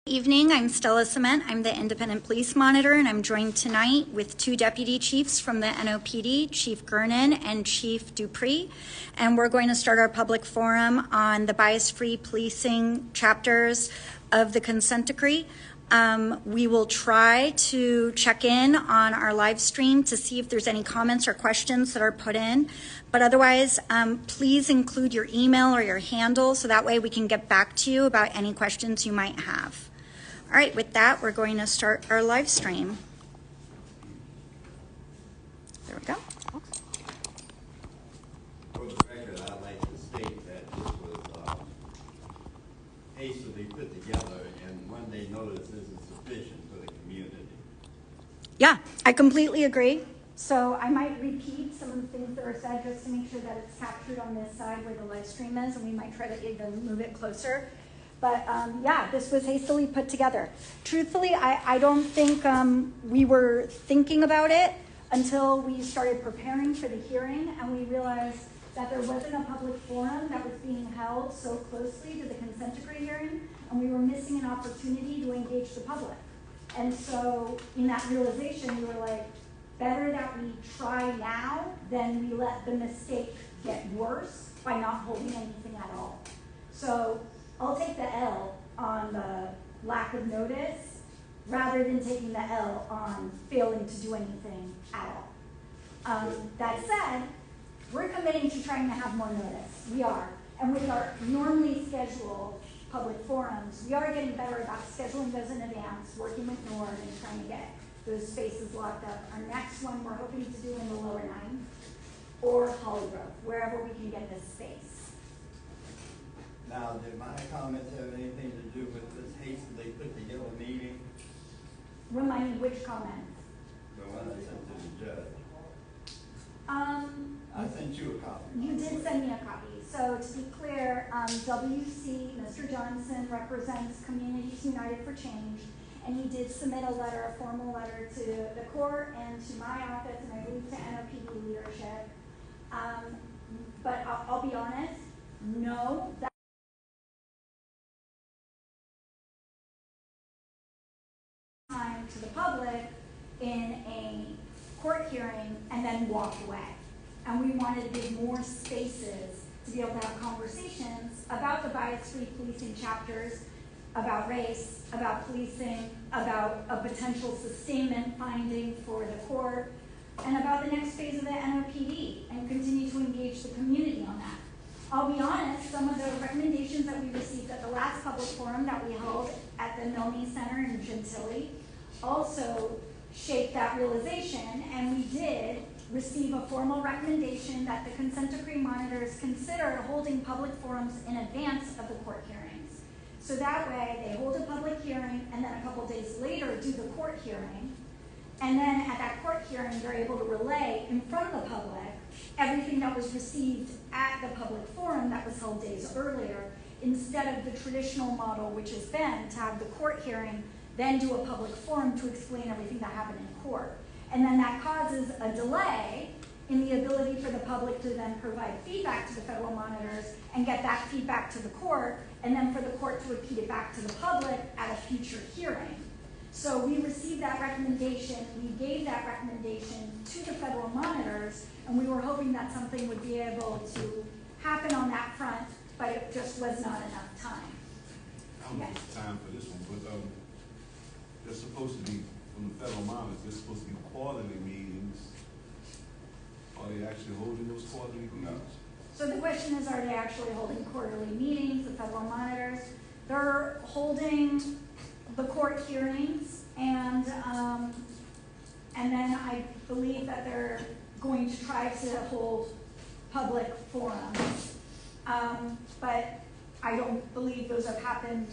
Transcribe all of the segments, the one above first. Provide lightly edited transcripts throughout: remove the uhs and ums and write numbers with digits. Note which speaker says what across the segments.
Speaker 1: Evening, I'm Stella Cement. I'm the Independent Police Monitor, and I'm joined tonight with two deputy chiefs from the NOPD, Chief Gernon and Chief Dupree. And we're going to start our public forum on the bias-free policing chapters of the consent decree. We will try to check in on our live stream to see if there's any comments or questions that are put in. But otherwise, please include your email or your handle so that way we can get back to you about any questions you might have. All right, with that, we're going to start our live stream. There we go.
Speaker 2: For the record, I'd like to state that this was hastily put together, and one day notice isn't sufficient for the community.
Speaker 1: Yeah, I completely agree. So I might repeat some of the things that are said just to make sure that it's captured on this side where the live stream is, and we might try to even move it closer. But yeah, this was hastily put together. Truthfully, I don't think we were thinking about it until we started preparing for the hearing, and we realized that there wasn't a public forum that was being held so closely to the consent decree hearing, and we were missing an opportunity to engage the public. And so in that realization, we were like, better that we try now than we let the mistake get worse by not holding anything at all. So I'll take the L on the lack of notice rather than taking the L on failing to do anything at all. That said, we're committing to trying to have more notice. We are. And with our normally scheduled public forums, we are getting better about scheduling those in advance, working with NORD and trying to get those spaces locked up. Our next one we're hoping to do in the Lower Nine or Hollygrove, wherever we can get this space.
Speaker 2: Now, did my comments have anything to do with this hastily put together meeting?
Speaker 1: Remind me which comment?
Speaker 2: The one I sent to the judge. I sent you a copy.
Speaker 1: You did send me a copy. So to be clear, WC, Mr. Johnson, represents Communities United for Change, and he did submit a letter, a formal letter to the court and to my office, and I believe to NOPD leadership. But I'll be honest, no, that time to the public in a court hearing and then walk away. And we wanted to give more spaces to be able to have conversations about the bias-free policing chapters, about race, about policing, about a potential sustainment finding for the court, and about the next phase of the NOPD, and continue to engage the community on that. I'll be honest, some of the recommendations that we received at the last public forum that we held at the Milne Center in Gentilly also shaped that realization, and we did receive a formal recommendation that the consent decree monitors consider holding public forums in advance of the court hearings. So that way they hold a public hearing and then a couple days later do the court hearing. And then at that court hearing, they're able to relay in front of the public everything that was received at the public forum that was held days earlier, instead of the traditional model, which has been to have the court hearing, then do a public forum to explain everything that happened in court. And then that causes a delay in the ability for the public to then provide feedback to the federal monitors and get that feedback to the court, and then for the court to repeat it back to the public at a future hearing. So we received that recommendation, we gave that recommendation to the federal monitors, and we were hoping that something would be able to happen on that front, but it just was not enough time.
Speaker 3: I don't know if it's time for this one, but they're supposed to be, from the federal monitors, they're supposed to be quarterly meetings. Are they actually holding those quarterly meetings?
Speaker 1: So the question is, are they actually holding quarterly meetings, the federal monitors? They're holding the court hearings, and then I believe that they're going to try to hold public forums. But I don't believe those have happened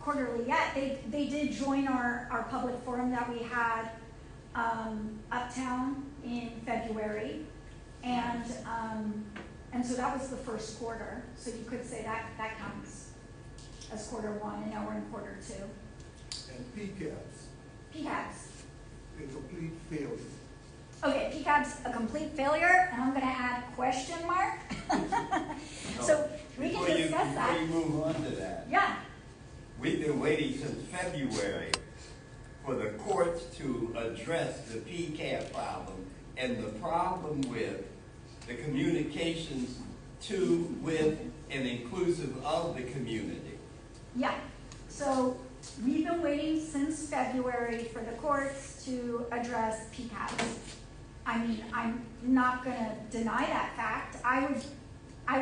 Speaker 1: quarterly yet. They did join our public forum that we had uptown in February, and so that was the first quarter. So you could say that counts as quarter one, and now we're in quarter two.
Speaker 4: And PCAPs.
Speaker 1: PCAPs.
Speaker 4: A complete failure.
Speaker 1: Okay, PCAP's a complete failure, and I'm going to add question mark. So we can discuss that.
Speaker 2: Before you move on to that.
Speaker 1: Yeah.
Speaker 2: we've been waiting since February for the courts to address the PCAP problem and the problem with the communications to, with, and inclusive of the community.
Speaker 1: Yeah, so we've been waiting since February for the courts to address PCAPs. I mean, I'm not gonna deny that fact. I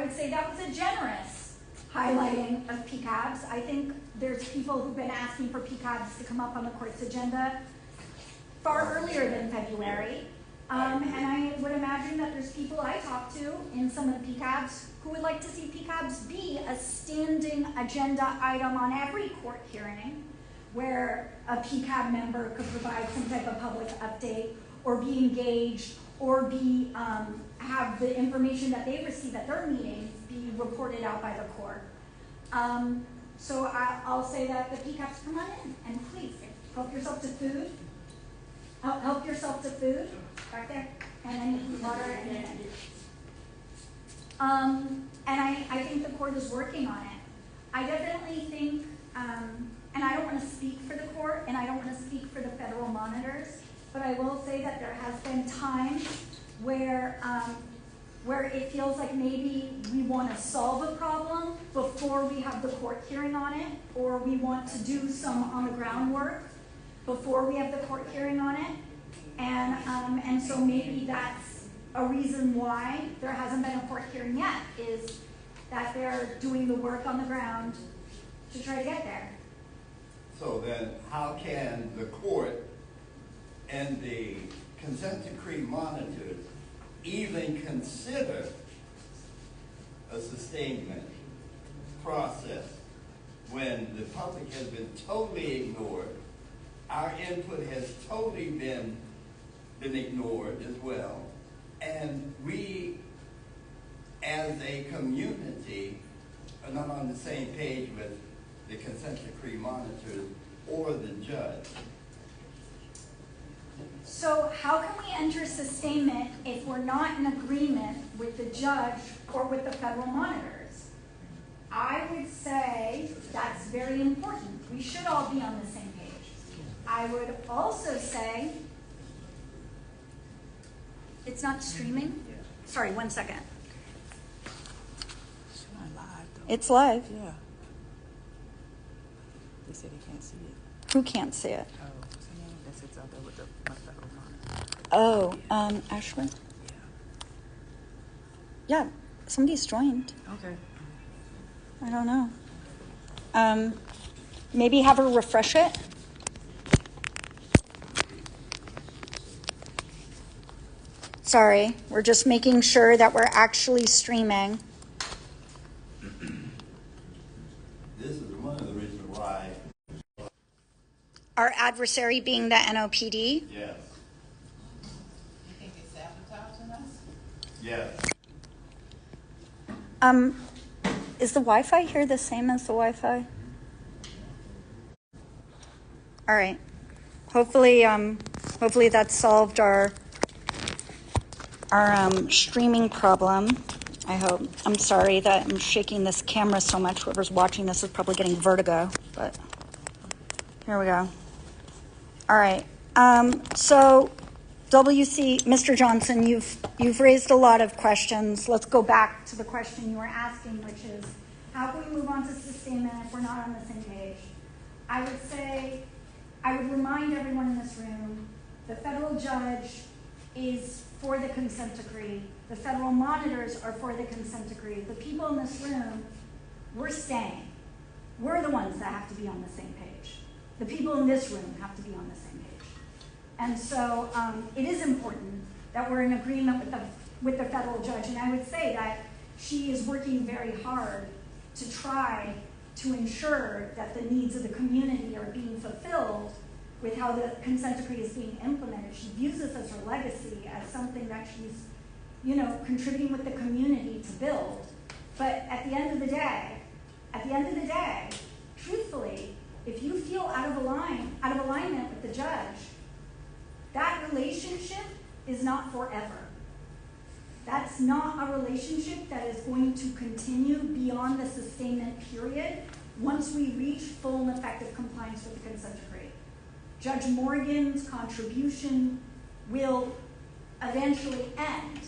Speaker 1: would say that was a generous highlighting of PCABs. I think there's people who've been asking for PCABs to come up on the court's agenda far earlier than February. And I would imagine that there's people I talk to in some of the PCABs who would like to see PCABs be a standing agenda item on every court hearing where a PCAB member could provide some type of public update or be engaged or be have the information that they receive at their meetings be reported out by the court. So I'll say that the PCABs come on in and please help yourself to food. Help yourself to food back there, and then water and then. And I think the court is working on it. I definitely think, and I don't want to speak for the court, and I don't want to speak for the federal monitors, but I will say that there has been times where it feels like maybe we want to solve a problem before we have the court hearing on it, or we want to do some on the ground work before we have the court hearing on it. And so maybe that's a reason why there hasn't been a court hearing yet, is that they're doing the work on the ground to try to get there.
Speaker 2: So then how can the court and the consent decree monitors even consider a sustainment process when the public has been totally ignored, our input has totally been ignored as well, and we as a community are not on the same page with the consent decree monitors or the judge?
Speaker 1: So how can we enter sustainment if we're not in agreement with the judge or with the federal monitors? I would say that's very important. We should all be on the same page. I would also say, it's not streaming? Sorry, 1 second.
Speaker 5: It's not live, though.
Speaker 1: It's live.
Speaker 5: Yeah. They said they can't see it.
Speaker 1: Who can't see it?
Speaker 5: Oh, what's her name? That sits out there with my federal monitor.
Speaker 1: Oh, Ashley?
Speaker 5: Yeah.
Speaker 1: Yeah, somebody's joined.
Speaker 5: Okay.
Speaker 1: I don't know. Maybe have her refresh it. Sorry, we're just making sure that we're actually streaming.
Speaker 2: This is one of the reasons why.
Speaker 1: Our adversary being the NOPD.
Speaker 2: Yes.
Speaker 5: You think they're sabotaging us?
Speaker 2: Yes.
Speaker 1: Is the Wi-Fi here the same as the Wi-Fi? All right. Hopefully that solved our streaming problem. I hope. I'm sorry that I'm shaking this camera so much. Whoever's watching this is probably getting vertigo, but here we go. All right. So WC, Mr. Johnson, you've raised a lot of questions. Let's go back to the question you were asking, which is, how can we move on to sustainment if we're not on the same page? I would say, I would remind everyone in this room, the federal judge is for the consent decree. The federal monitors are for the consent decree. The people in this room, we're staying. We're the ones that have to be on the same page. The people in this room have to be on the same page. And so it is important that we're in agreement with the federal judge. And I would say that she is working very hard to try to ensure that the needs of the community are being fulfilled with how the consent decree is being implemented. She views this as her legacy, as something that she's, contributing with the community to build. But at the end of the day, truthfully, if you feel out of alignment with the judge, that relationship is not forever. That's not a relationship that is going to continue beyond the sustainment period once we reach full and effective compliance with the consent decree. Judge Morgan's contribution will eventually end.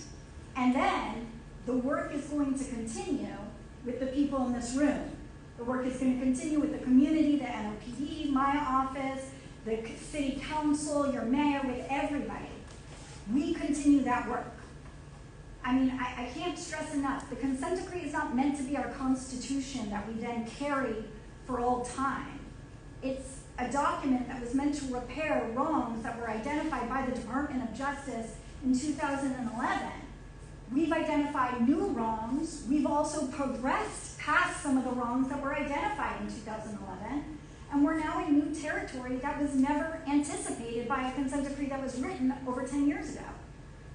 Speaker 1: And then the work is going to continue with the people in this room. The work is going to continue with the community, the NOPD, my office, the city council, your mayor, with everybody. We continue that work. I mean, I can't stress enough, the consent decree is not meant to be our constitution that we then carry for all time. It's a document that was meant to repair wrongs that were identified by the Department of Justice in 2011. We've identified new wrongs. We've also progressed past some of the wrongs that were identified in 2011. And we're now in new territory that was never anticipated by a consent decree that was written over 10 years ago.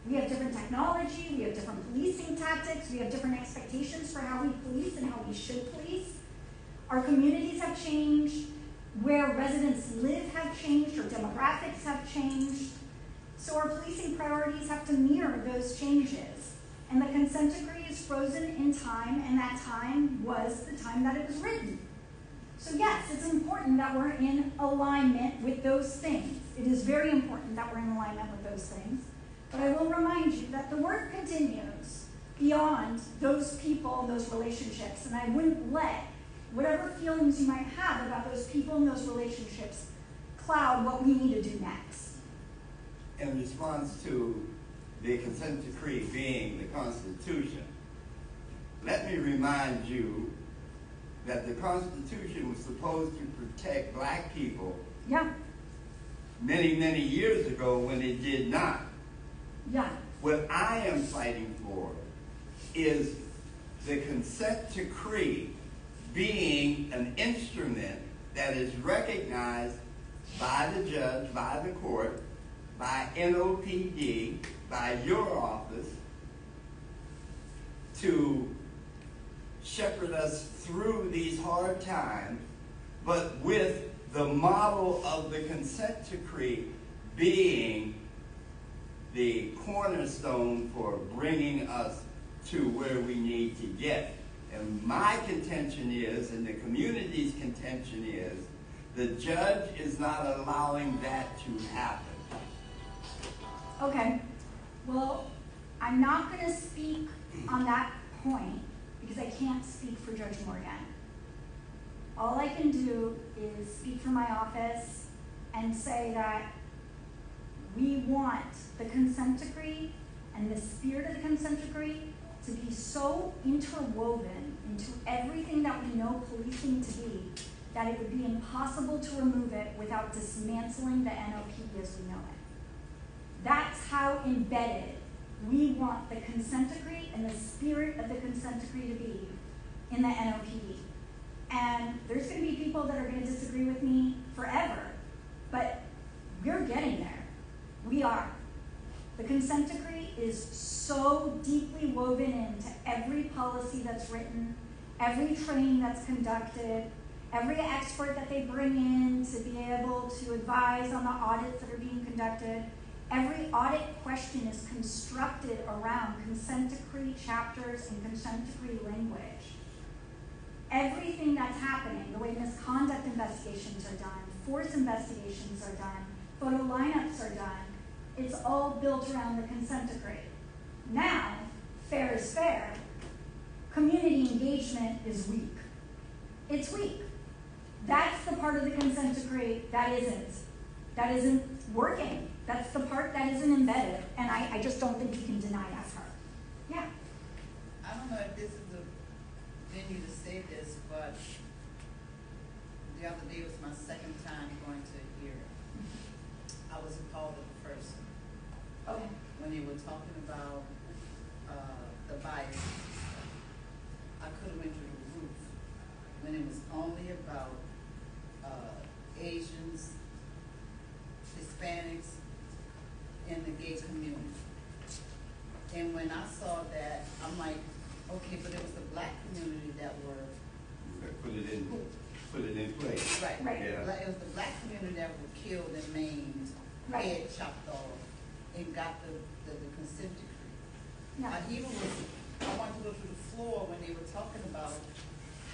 Speaker 1: We have different technology, we have different policing tactics, we have different expectations for how we police and how we should police. Our communities have changed, where residents live have changed, our demographics have changed. So our policing priorities have to mirror those changes. And the consent decree is frozen in time, and that time was the time that it was written. So yes, it's important that we're in alignment with those things. It is very important that we're in alignment with those things. But I will remind you that the work continues beyond those people and those relationships, and I wouldn't let whatever feelings you might have about those people and those relationships cloud what we need to do next.
Speaker 2: In response to the consent decree being the Constitution, let me remind you that the Constitution was supposed to protect black people
Speaker 1: Yeah,
Speaker 2: many, many years ago when it did not.
Speaker 1: yeah.
Speaker 2: What I am fighting for is the consent decree being an instrument that is recognized by the judge, by the court, by NOPD, by your office, to shepherd us through these hard times, but with the model of the consent decree being the cornerstone for bringing us to where we need to get. And my contention is, and the community's contention is, the judge is not allowing that to happen.
Speaker 1: Okay, well, I'm not going to speak on that point because I can't speak for Judge Morgan. All I can do is speak for my office and say that we want the consent decree and the spirit of the consent decree to be so interwoven into everything that we know policing to be that it would be impossible to remove it without dismantling the NOPD as we know it. That's how embedded we want the consent decree and the spirit of the consent decree to be in the NOPD. And there's going to be people that are going to disagree with me forever, but we're getting there. We are. The consent decree is so deeply woven into every policy that's written, every training that's conducted, every expert that they bring in to be able to advise on the audits that are being conducted. Every audit question is constructed around consent decree chapters and consent decree language. Everything that's happening, the way misconduct investigations are done, force investigations are done, photo lineups are done, it's all built around the consent decree. Now, fair is fair. Community engagement is weak. It's weak. That's the part of the consent decree that isn't working. That's the part that isn't embedded, and I just don't think you can deny that for her. Yeah.
Speaker 6: I don't know if this is the venue to say this, but the other day was my second time going to a hearing. I was appalled at the first one.
Speaker 1: Okay.
Speaker 6: When they were talking about the bias. I could have went through the roof when it was only about Asians, Hispanics, and the gay community. And when I saw that, I'm like, okay, but it was the black community that were
Speaker 2: Put it in place.
Speaker 6: right.
Speaker 2: Yeah.
Speaker 6: It was the black community that were killed and maimed,
Speaker 1: Right.
Speaker 6: head chopped off, and got the consent decree.
Speaker 1: Yeah.
Speaker 6: I wanted to go through the floor when they were talking about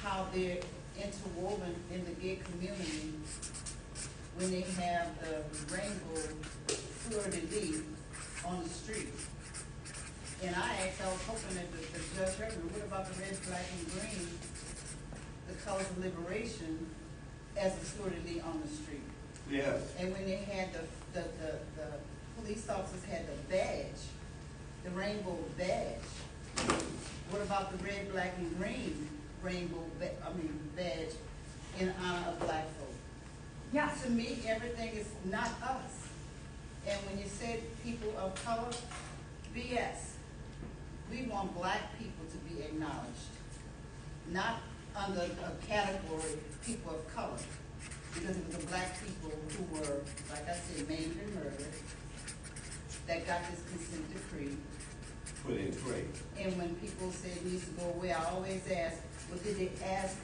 Speaker 6: how interwoven in the gay community when they have the rainbow fleur-de-lis on the street. And I was hoping that the judge heard me, what about the red, black, and green, the colors of liberation as a fleur-de-lis on the street?
Speaker 2: Yes.
Speaker 6: And when they had the police officers had the badge, the rainbow badge, what about the red, black, and green badge in honor of black folk?
Speaker 1: Yeah.
Speaker 6: To me, everything is not us. And when you said people of color, BS. We want black people to be acknowledged, not under a category people of color, because it was the black people who were, like I said, maimed and murdered, that got this consent decree.
Speaker 2: Put in place.
Speaker 6: And when people say it needs to go away, I always ask, well, did they ask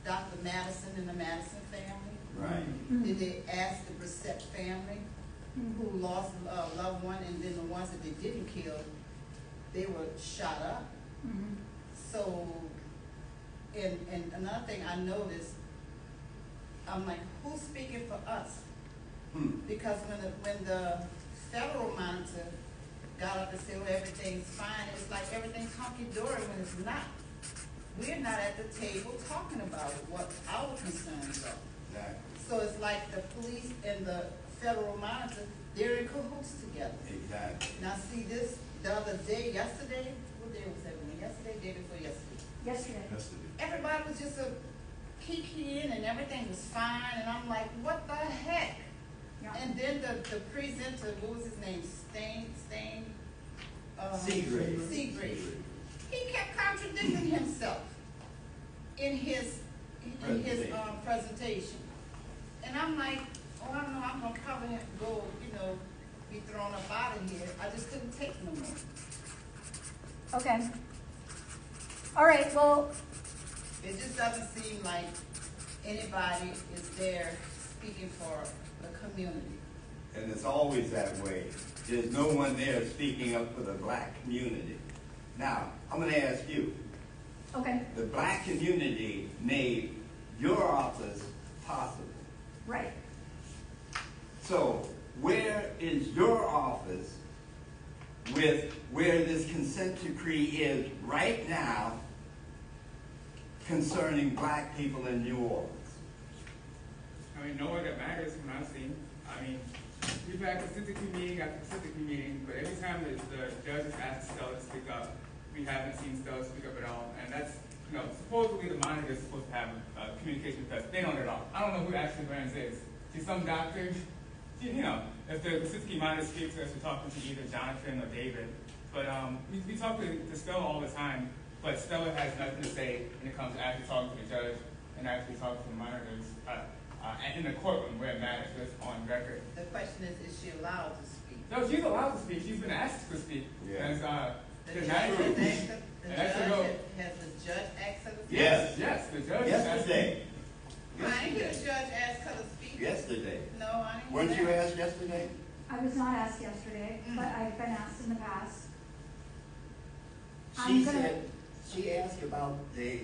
Speaker 6: Dr. Madison and the Madison family?
Speaker 2: Right.
Speaker 6: Did they ask the Brissett family who lost a loved one, and then the ones that they didn't kill, they were shot up?
Speaker 1: Mhm.
Speaker 6: So, and another thing I noticed, I'm like, who's speaking for us? Because when the federal monitor got up and said, well, everything's fine, it was like everything's hunky-dory when it's not. We're not at the table talking about what our concerns are.
Speaker 2: Exactly.
Speaker 6: So it's like the police and the federal monitor, they're in cahoots together.
Speaker 2: Exactly.
Speaker 6: Now see this, the other day, yesterday, what day was that? Yesterday, day before yesterday.
Speaker 1: Yesterday.
Speaker 6: Everybody was just kikiing and everything was fine, and I'm like, what the heck?
Speaker 1: Yeah.
Speaker 6: And then the presenter, what was his name? Seagrave. He kept contradicting himself in his presentation. And I'm like, oh, I don't know, I'm gonna probably have to go, be thrown up out of here. I just couldn't take no more.
Speaker 1: Okay. All right, well,
Speaker 6: It just doesn't seem like anybody is there speaking for the community.
Speaker 2: And it's always that way. There's no one there speaking up for the black community. Now, I'm going to ask you.
Speaker 1: okay,
Speaker 2: The black community made your office possible.
Speaker 1: right.
Speaker 2: So, where is your office with where this consent decree is right now concerning black people in New Orleans?
Speaker 7: I mean, nowhere that matters from what I've seen. I mean, we've had consent decree meeting after consent decree meeting, but every time the judge has asked Stella to speak up, we haven't seen Stella speak up at all. And that's, supposedly the monitor is supposed to have communication with us. They don't at all. I don't know who Ashley Burns is. She's some doctor. If the consent decree monitor speaks to us, we're talking to either Jonathan or David. But we talk to Stella all the time, but Stella has nothing to say when it comes to actually talking to the judge and actually talking to the monitors. In the courtroom where it matters, where it's on record.
Speaker 6: The question is she allowed to speak?
Speaker 7: No, she's allowed to speak. She's been asked to speak.
Speaker 2: Yeah.
Speaker 7: And,
Speaker 6: The
Speaker 7: and
Speaker 6: judge
Speaker 7: that's true.
Speaker 6: has the judge asked her to speak?
Speaker 2: Yes.
Speaker 7: Yes, the judge.
Speaker 2: Yesterday.
Speaker 6: I didn't hear the judge ask her to speak.
Speaker 2: Yesterday.
Speaker 6: No, I didn't hear
Speaker 2: Weren't you
Speaker 6: that.
Speaker 2: asked yesterday?
Speaker 1: I was not asked yesterday, but I've been asked in the past.
Speaker 2: She asked about the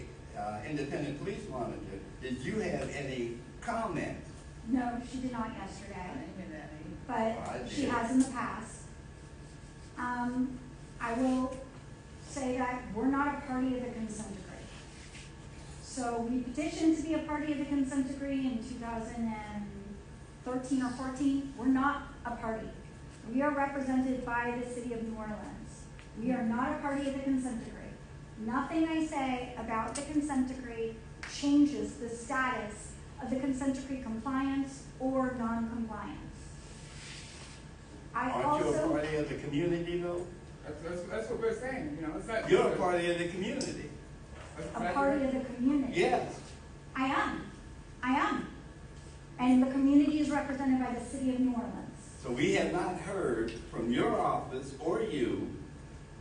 Speaker 2: independent police monitor. Did you have any comment?
Speaker 1: No, she did not
Speaker 6: I
Speaker 1: yesterday,
Speaker 6: didn't hear that either.
Speaker 1: but
Speaker 2: I
Speaker 1: she
Speaker 2: did.
Speaker 1: has in the past. I will say that we're not a party of the consent decree. So we petitioned to be a party of the consent decree in 2013 or 14. We're not a party. We are represented by the city of New Orleans. We are not a party of the consent decree. Nothing I say about the consent decree changes the status of the consent decree compliance or non-compliance.
Speaker 2: Aren't you a party of the community, though?
Speaker 7: That's what we're saying. It's not.
Speaker 2: You're a party of the community.
Speaker 1: A party of the community.
Speaker 2: Yes.
Speaker 1: I am. And the community is represented by the city of New Orleans.
Speaker 2: So we have not heard from your office or you,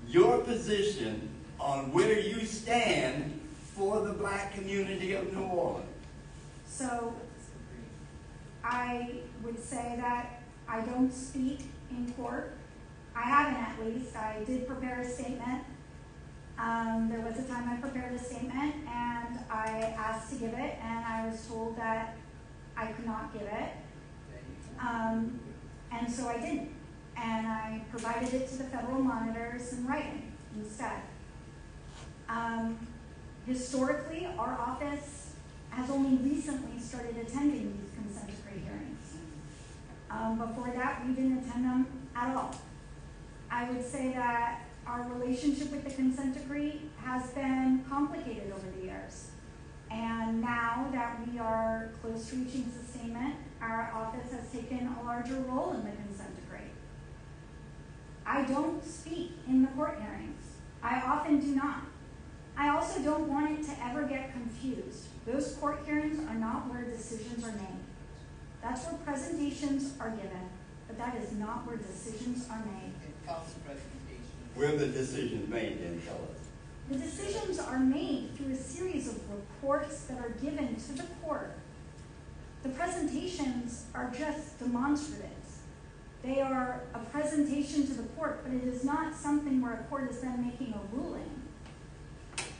Speaker 2: your position on where you stand for the black community of New Orleans.
Speaker 1: So I would say that I don't speak in court. I haven't, at least. I did prepare a statement There was a time I prepared a statement and I asked to give it, and I was told that I could not give it. And so I didn't. And I provided it to the federal monitors in writing instead. Historically, our office has only recently started attending these consent decree hearings. Before that, we didn't attend them at all. I would say that our relationship with the consent decree has been complicated over the years. And now that we are close to reaching sustainment, our office has taken a larger role in the consent decree. I don't speak in the court hearings. I often do not. I also don't want it to ever get confused. Those court hearings are not where decisions are made. That's where presentations are given, but that is not where decisions are made.
Speaker 6: False presentation.
Speaker 2: Where the decisions made, then tell us.
Speaker 1: The decisions are made through a series of reports that are given to the court. The presentations are just demonstratives. They are a presentation to the court, but it is not something where a court is then making a ruling.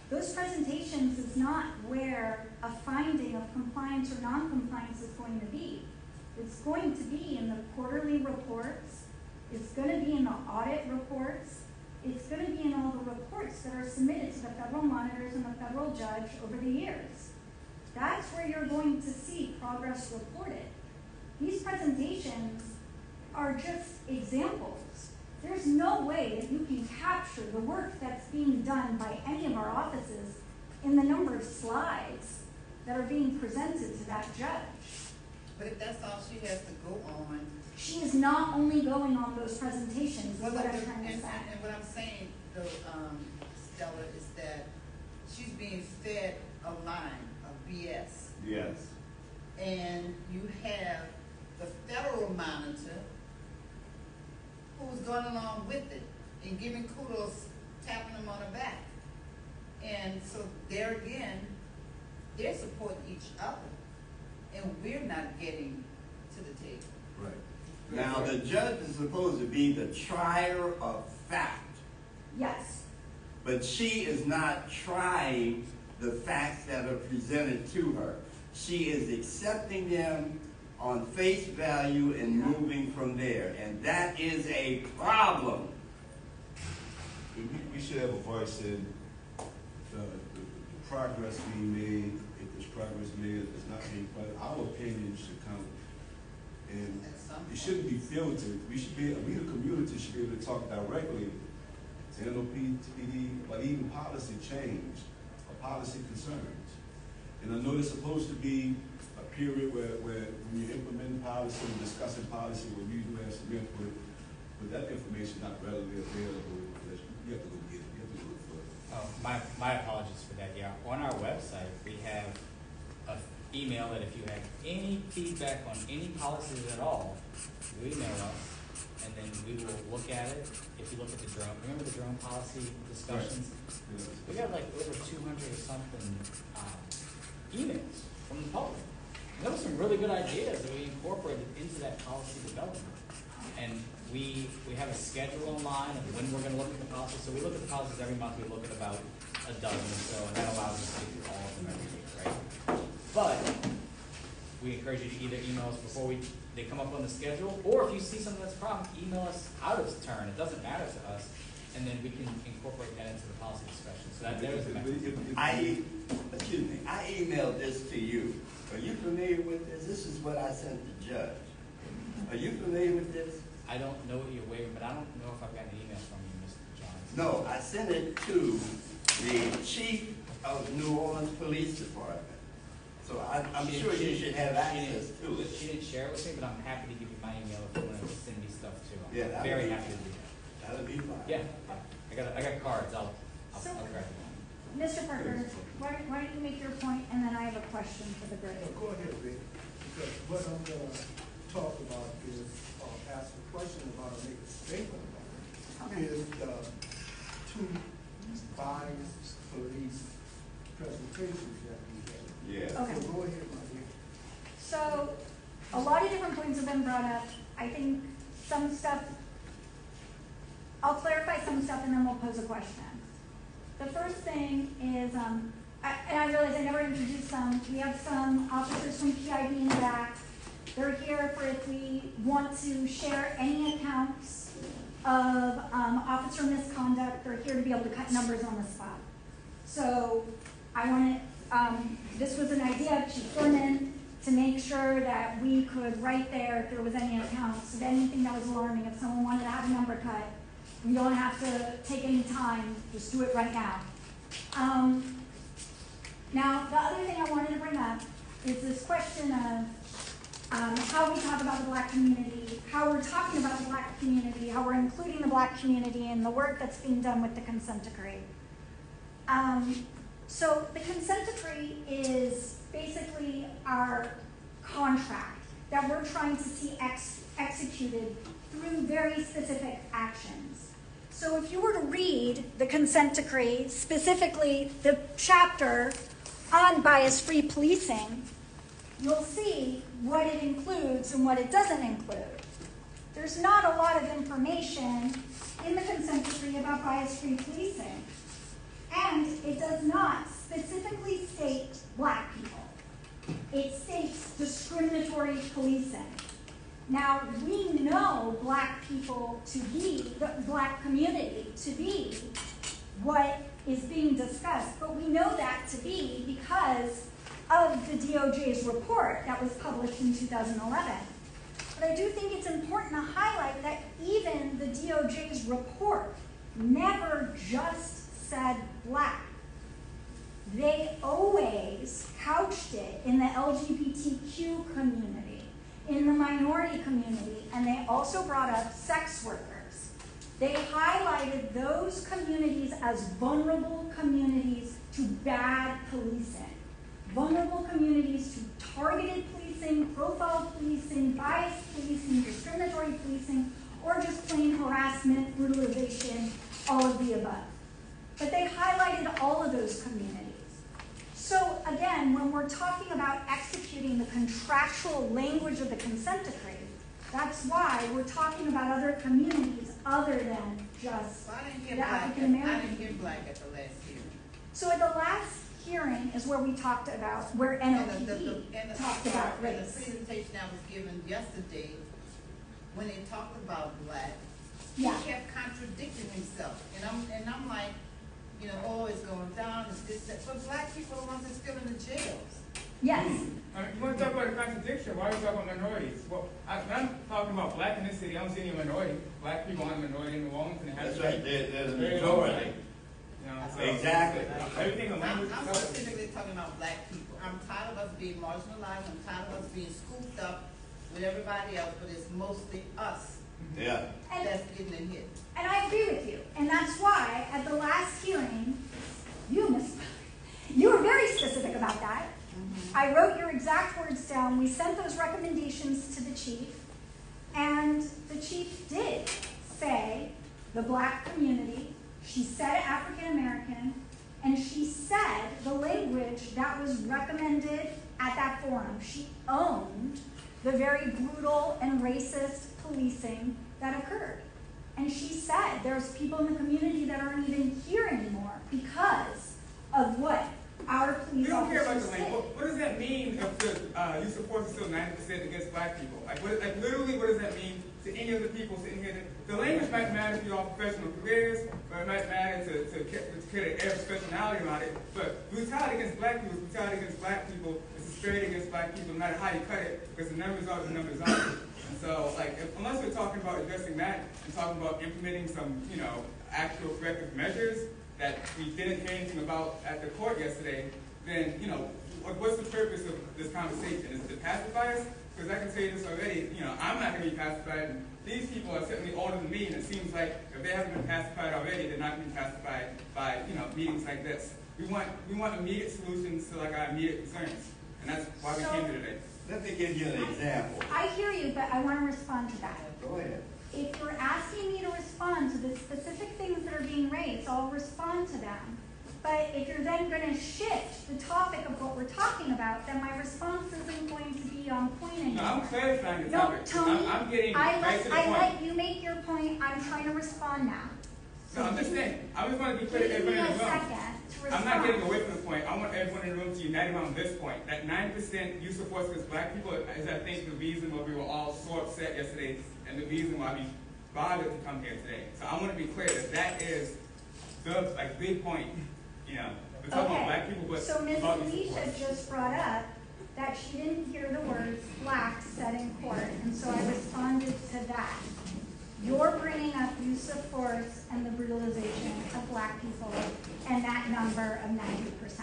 Speaker 1: Those presentations is not where a finding of compliance or non-compliance is going to be. It's going to be in the quarterly reports. It's going to be in the audit reports. It's going to be in all the reports that are submitted to the federal monitors and the federal judge over the years. That's where you're going to see progress reported. These presentations are just examples. There's no way that you can capture the work that's being done by any of our offices in the number of slides that are being presented to that judge.
Speaker 6: But if that's all she has to go on.
Speaker 1: She is not only going on those presentations, is what I'm trying to say.
Speaker 6: And what I'm saying, though, Stella, is that she's being fed a line of BS.
Speaker 2: Yes.
Speaker 6: And you have the federal monitor who's going along with it and giving kudos, tapping them on the back. And so there again, they're supporting each other, and we're not getting to the table.
Speaker 3: Right.
Speaker 2: Now, the judge is supposed to be the trier of fact,
Speaker 1: Yes.
Speaker 2: but she is not trying the facts that are presented to her. She is accepting them on face value and moving from there, and that is a problem.
Speaker 3: We should have a voice in the progress being made. If there's progress made, if it's not being put, our opinion should count. And it shouldn't be filtered. We, the community should be able to talk directly to NOPD, but even policy change or policy concerns. And I know there's supposed to be a period where when you're implementing policy and discussing policy, where you do have some input, but that information is not readily available. You have to go get it. You have to look for it.
Speaker 8: Oh, my apologies for that. Yeah, on our website we have an email that if you have any feedback on any policies at all, you email us, and then we will look at it. If you look at the drone, remember the drone policy discussions?
Speaker 3: Right. Yes.
Speaker 8: We got like over 200 or something emails from the public. And there were some really good ideas that we incorporated into that policy development. And we have a schedule online of when we're going to look at the policies. So we look at the policies every month. We look at about a dozen or so, and that allows us to get through all of them every week, right? But we encourage you to either email us before they come up on the schedule, or if you see something that's a problem, email us out of turn. It doesn't matter to us, and then we can incorporate that into the policy discussion. So that there's the mechanism.
Speaker 2: I emailed this to you. Are you familiar with this? This is what I sent the judge. Are you familiar with this?
Speaker 8: I don't know what you're waiting, but I don't know if I've got an email from you, Mr. Johnson.
Speaker 2: No, I sent it to the chief of New Orleans Police Department. So I'm sure you should have access to it.
Speaker 8: She didn't share it with me, but I'm happy to give you my email if you want to send me stuff too.
Speaker 2: Yeah,
Speaker 8: I'm very happy to do that.
Speaker 2: That'll be fine.
Speaker 8: Yeah, I got cards. I'll
Speaker 1: So-
Speaker 8: grab them.
Speaker 1: Mr. Parker, why don't you make your point, and then I have a question for the group.
Speaker 4: Go ahead, Vic, because what I'm gonna talk about is, ask a question about, or make a statement about,
Speaker 1: Okay.
Speaker 4: is the two biased police presentations that we had.
Speaker 2: Yeah.
Speaker 1: Okay.
Speaker 4: So go ahead, my dear.
Speaker 1: So, a lot of different points have been brought up. I think some stuff, I'll clarify some stuff and then we'll pose a question. The first thing is, and I realize I never introduced them. We have some officers from PID in the back. They're here for if we want to share any accounts of officer misconduct. They're here to be able to cut numbers on the spot. So I wanted, this was an idea of Chief Thurman to make sure that we could write there if there was any accounts of anything that was alarming. If someone wanted to have a number cut, we don't have to take any time, just do it right now. Now, the other thing I wanted to bring up is this question of how we talk about the Black community, how we're talking about the Black community, how we're including the Black community in the work that's being done with the consent decree. So the consent decree is basically our contract that we're trying to see executed through very specific actions. So if you were to read the consent decree, specifically the chapter on bias-free policing, you'll see what it includes and what it doesn't include. There's not a lot of information in the consent decree about bias-free policing, and it does not specifically state Black people. It states discriminatory policing. Now, we know Black people to be, the Black community to be what is being discussed, but we know that to be because of the DOJ's report that was published in 2011. But I do think it's important to highlight that even the DOJ's report never just said Black. They always couched it in the LGBTQ community, in the minority community, and they also brought up sex workers. They highlighted those communities as vulnerable communities to bad policing, vulnerable communities to targeted policing, profile policing, biased policing, discriminatory policing, or just plain harassment, brutalization, all of the above. But they highlighted all of those communities. So again, when we're talking about executing the contractual language of the consent decree, that's why we're talking about other communities other than just the African American.
Speaker 6: I didn't hear Black at the last hearing.
Speaker 1: So at the last hearing is where we talked about, where NOPD talked about
Speaker 6: And the
Speaker 1: race.
Speaker 6: presentation I was given yesterday, when they talked about Black,
Speaker 1: Yeah.
Speaker 6: he kept contradicting himself. And I'm like, you know, oh, it's going down, it's this, that. But Black people are the ones that's still in the jails.
Speaker 1: Yes.
Speaker 7: You want to talk about a contradiction? Why are you talking about minorities? Well, when I'm talking about Black in this city, I don't see any minority. Black people aren't a minority in New Orleans, and it has
Speaker 2: That's
Speaker 7: to be
Speaker 2: right, there's a
Speaker 7: very
Speaker 2: majority.
Speaker 7: You know, so
Speaker 2: Exactly.
Speaker 7: everything the language
Speaker 6: I'm
Speaker 7: itself.
Speaker 6: specifically talking about Black people. I'm tired of us being marginalized, I'm tired of us being scooped up with everybody else, but it's mostly us
Speaker 2: Yeah.
Speaker 1: And,
Speaker 6: that's getting the hit.
Speaker 1: and I agree with you. And that's why at the last hearing, you were very specific about that. I wrote your exact words down. We sent those recommendations to the chief, and the chief did say the Black community. She said African American, and she said the language that was recommended at that forum. She owned the very brutal and racist policing that occurred. And she said there's people in the community that aren't even here anymore because of what our
Speaker 7: We
Speaker 1: police
Speaker 7: don't care about
Speaker 1: officers
Speaker 7: the
Speaker 1: did.
Speaker 7: language. What does that mean if the youth support is still 90% against Black people? Like literally, what does that mean to any of the people sitting here? The language might matter to your professional careers, but it might matter to create an air of professionality around it. But brutality against Black people is brutality against Black people. It's a straight against Black people, no matter how you cut it, because the numbers are the numbers are. And so, like, unless we're talking about addressing that and talking about implementing some, you know, actual corrective measures that we didn't hear anything about at the court yesterday, then, you know, what's the purpose of this conversation? Is it to pacify us? Because I can tell you this already, you know, I'm not going to be pacified. And these people are certainly older than me, and it seems like if they haven't been pacified already, they're not going to be pacified by, you know, meetings like this. We want immediate solutions to, like, our immediate concerns, and that's why we came here today.
Speaker 2: Let me give you an example.
Speaker 1: I hear you, but I want to respond to that.
Speaker 2: Go ahead.
Speaker 1: If you're asking me to respond to the specific things that are being raised, I'll respond to them. But if you're then going to shift the topic of what we're talking about, then my response isn't going to be on point anymore.
Speaker 7: No, I'm clarifying the
Speaker 1: No,
Speaker 7: topic.
Speaker 1: Tony,
Speaker 7: I'm getting
Speaker 1: I
Speaker 7: right to the
Speaker 1: let
Speaker 7: point.
Speaker 1: you make your point. I'm trying to respond now.
Speaker 7: No, I'm just saying, I just want to be clear to
Speaker 1: Give me
Speaker 7: everyone
Speaker 1: a
Speaker 7: in the room.
Speaker 1: second to respond.
Speaker 7: I'm not getting away from the point. I want everyone in the room to unite around this point. That 9% use of force against black people is, I think, the reason why we were all so upset yesterday and the reason why we bothered to come here today. So I want to be clear that that is the big point. You know, we're talking about black people, but
Speaker 1: So Ms.
Speaker 7: about use of
Speaker 1: Alicia
Speaker 7: force.
Speaker 1: just brought up that she didn't hear the words black said in court, and so I responded to that. You're bringing up use of force and the brutalization of black people and that number of 90%.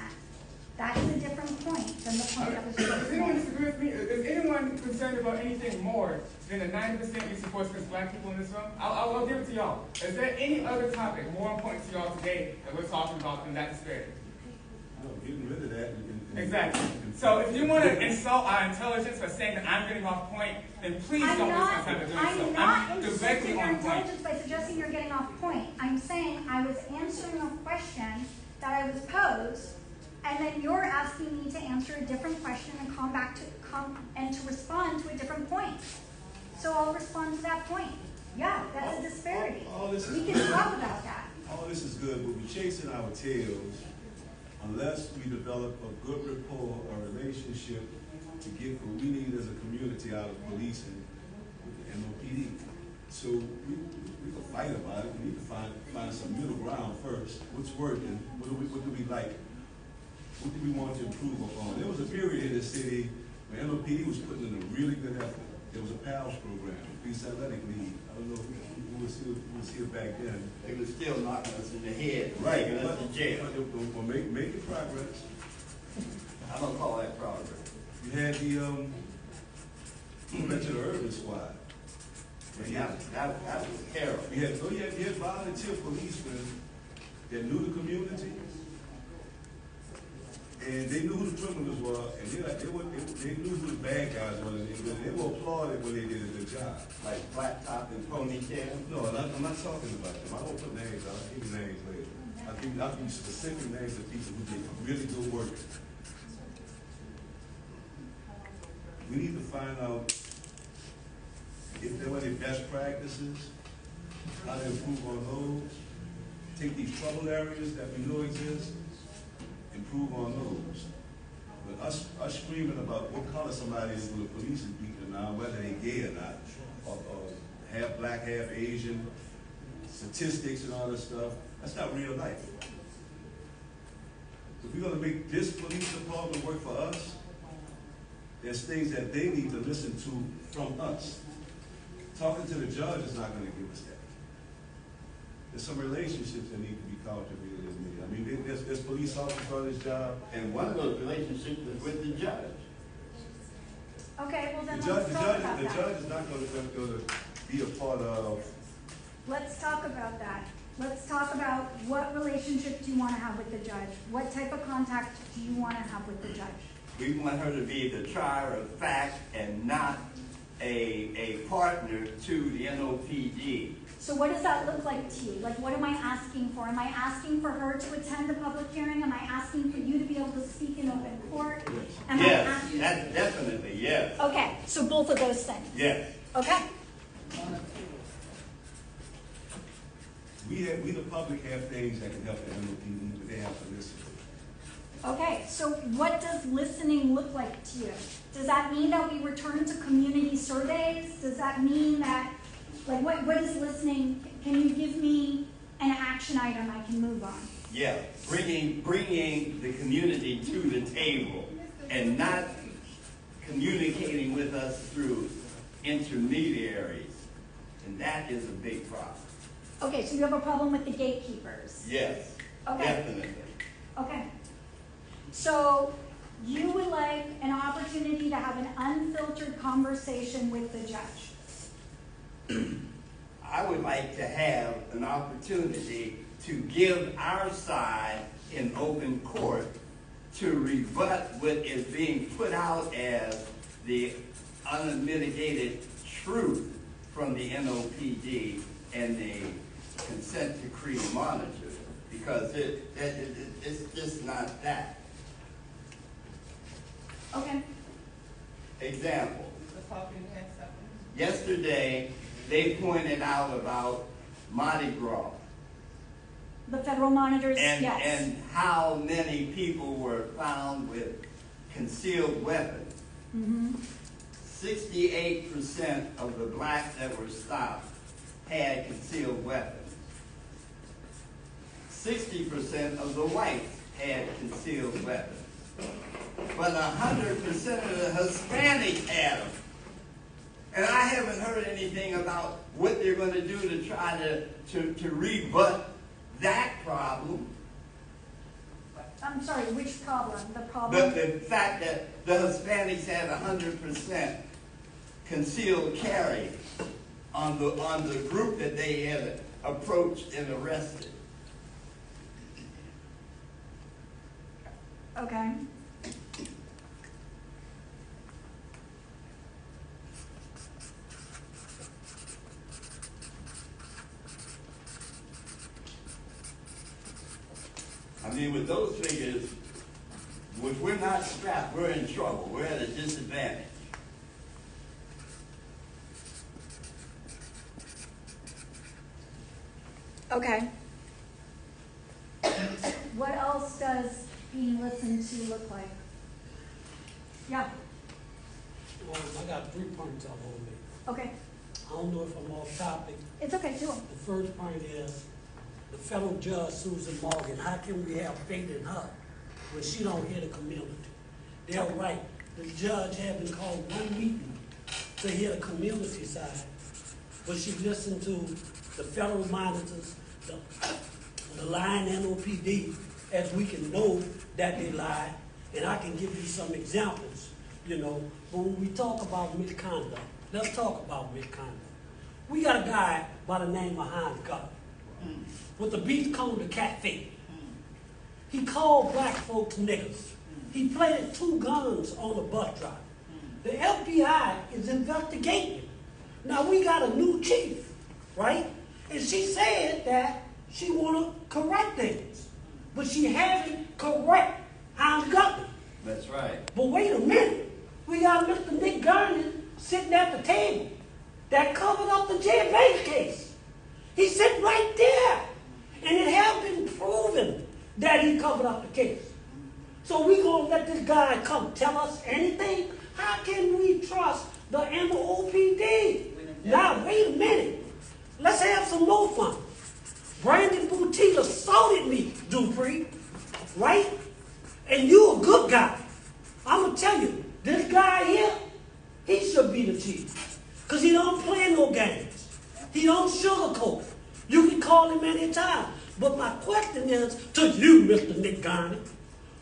Speaker 1: That's a different point than the point that was just
Speaker 7: Does anyone
Speaker 1: made.
Speaker 7: disagree with me? Is anyone concerned about anything more than the 90% use of force against black people in this room? I'll give it to y'all. Is there any other topic more important to y'all today that we're talking about than that disparity?
Speaker 3: No, getting rid of that.
Speaker 7: Exactly. So if you want to insult our intelligence by saying that I'm getting off point, then please don't waste my time doing so.
Speaker 1: I'm not
Speaker 7: I'm
Speaker 1: insulting
Speaker 7: directly
Speaker 1: your
Speaker 7: on point.
Speaker 1: intelligence by suggesting you're getting off point. I'm saying I was answering a question that I was posed, and then you're asking me to answer a different question and to respond to a different point. So I'll respond to that point. Yeah, that's a disparity.
Speaker 3: All this is
Speaker 1: We can
Speaker 3: good.
Speaker 1: talk about that.
Speaker 3: All this is good, but we're chasing our tails unless we develop a good rapport, a relationship to get what we need as a community out of policing with the NOPD. So we can fight about it. We need to find some middle ground first. What's working? What do we like? What do we want to improve upon? There was a period in the city where NOPD was putting in a really good effort. There was a PALS program, Police Athletic League. I don't know who was here back then.
Speaker 2: They were still knocking us in the head,
Speaker 3: Right,
Speaker 2: taking us to jail.
Speaker 3: but making progress.
Speaker 2: I don't call that progress.
Speaker 3: You had the mentioned the urban squad.
Speaker 2: That was terrible.
Speaker 3: You had volunteer policemen that knew the community, and they knew who the criminals were, and they knew who the bad guys were. And they were applauded when they did a good job.
Speaker 2: Like flat top and ponytail.
Speaker 3: No, I'm not talking about them. I won't put names. I'll give you names later. I'll give you specific names of people who did really good work. We need to find out if there were any best practices, how to improve on those, take these trouble areas that we know exist, improve on those. But us screaming about what color somebody is when the police is beating them now, whether they're gay or not, or half black, half Asian, statistics and all this stuff, that's not real life. If we're gonna make this police department work for us, there's things that they need to listen to from us. Talking to the judge is not gonna give us that. There's some relationships that need to be cultivated in me. I mean, there's police officers on this job.
Speaker 2: And one of those relationships is with the judge.
Speaker 1: Okay, well then
Speaker 3: The
Speaker 1: let's talk about
Speaker 3: judge
Speaker 1: that.
Speaker 3: is not gonna be a part of.
Speaker 1: Let's talk about that. Let's talk about what relationship do you want to have with the judge? What type of contact do you want to have with the judge?
Speaker 2: We want her to be the trier of fact and not a partner to the NOPD.
Speaker 1: So what does that look like to you? Like, what am I asking for? Am I asking for her to attend the public hearing? Am I asking for you to be able to speak in open court? Am I
Speaker 2: Yes,
Speaker 1: asking?
Speaker 2: that's definitely, yes.
Speaker 1: Okay, so both of those things.
Speaker 2: Yes.
Speaker 1: Okay?
Speaker 3: We the public have things that can help the NOPD, but they have to listen.
Speaker 1: Okay, so what does listening look like to you? Does that mean that we return to community surveys? Does that mean that, like, what is listening? Can you give me an action item I can move on?
Speaker 2: Yeah, bringing the community to the table and not communicating with us through intermediaries. And that is a big problem.
Speaker 1: Okay, so you have a problem with the gatekeepers?
Speaker 2: Yes,
Speaker 1: Okay.
Speaker 2: definitely.
Speaker 1: Okay. So you would like an opportunity to have an unfiltered conversation with the judge?
Speaker 2: I would like to have an opportunity to give our side in open court to rebut what is being put out as the unmitigated truth from the NOPD and the consent decree monitor, because it's just not that.
Speaker 1: Okay.
Speaker 2: Example,
Speaker 6: Ms. Hawkins, you had something?
Speaker 2: yesterday they pointed out about Mardi Gras
Speaker 1: The federal monitors,
Speaker 2: And,
Speaker 1: yes.
Speaker 2: and how many people were found with concealed weapons? 68% of the blacks that were stopped had concealed weapons. 60% of the whites had concealed weapons. But 100% of the Hispanics had them. And I haven't heard anything about what they're going to do to try to rebut that problem.
Speaker 1: I'm sorry, which problem? The problem?
Speaker 2: The fact that the Hispanics had 100% concealed carry on the group that they had approached and arrested.
Speaker 1: Okay.
Speaker 2: I mean, with those figures, if we're not strapped, we're in trouble. We're at a disadvantage.
Speaker 1: Okay. What else does being listened to look like? Yeah,
Speaker 9: I got 3 points I want to make.
Speaker 1: okay.
Speaker 9: I don't know if I'm off topic.
Speaker 1: It's okay, too.
Speaker 9: The first point is the federal judge, Susan Morgan. How can we have faith in her when she don't hear the community? They're right. The judge haven't called one meeting to hear the community side, but she listened to the federal monitors, the lying NOPD, as we can know that they lie. And I can give you some examples, you know. But when we talk about misconduct, let's talk about misconduct. We got a guy by the name of Hans Gutler with the beef cone to cat feet. He called black folks niggas. He planted 2 guns on the bus driver. The FBI is investigating. Now we got a new chief, right? And she said that she want to correct things, but she haven't correct Hans Gutler.
Speaker 2: That's right.
Speaker 9: But wait a minute. We got Mr. Nick Garner sitting at the table that covered up the J. Banks case. He's sitting right there. And it has been proven that he covered up the case. So we going to let this guy come tell us anything? How can we trust the NOPD? Now, wait a minute. Let's have some more fun. Brandon Boutique assaulted me, Dupree, right? And you a good guy. I'm going to tell you, this guy here, he should be the chief. Because he don't play no games. He don't sugarcoat. You can call him any time. But my question is to you, Mr. Nick Garner.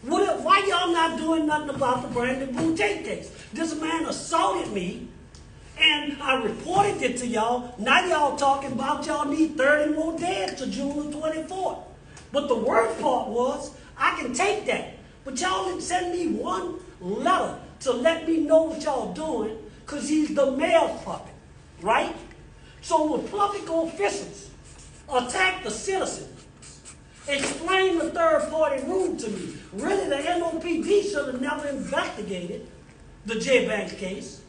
Speaker 9: Why y'all not doing nothing about the Brandon Boutique case? This man assaulted me, and I reported it to y'all. Now y'all talking about y'all need 30 more days to June the 24th. But the worst part was, I can take that. But y'all didn't send me one letter to let me know what y'all doing, because he's the mayor's puppet, right? So when public officials attack the citizens, explain the third-party rule to me. Really, the NOPD should have never investigated the J. Banks case.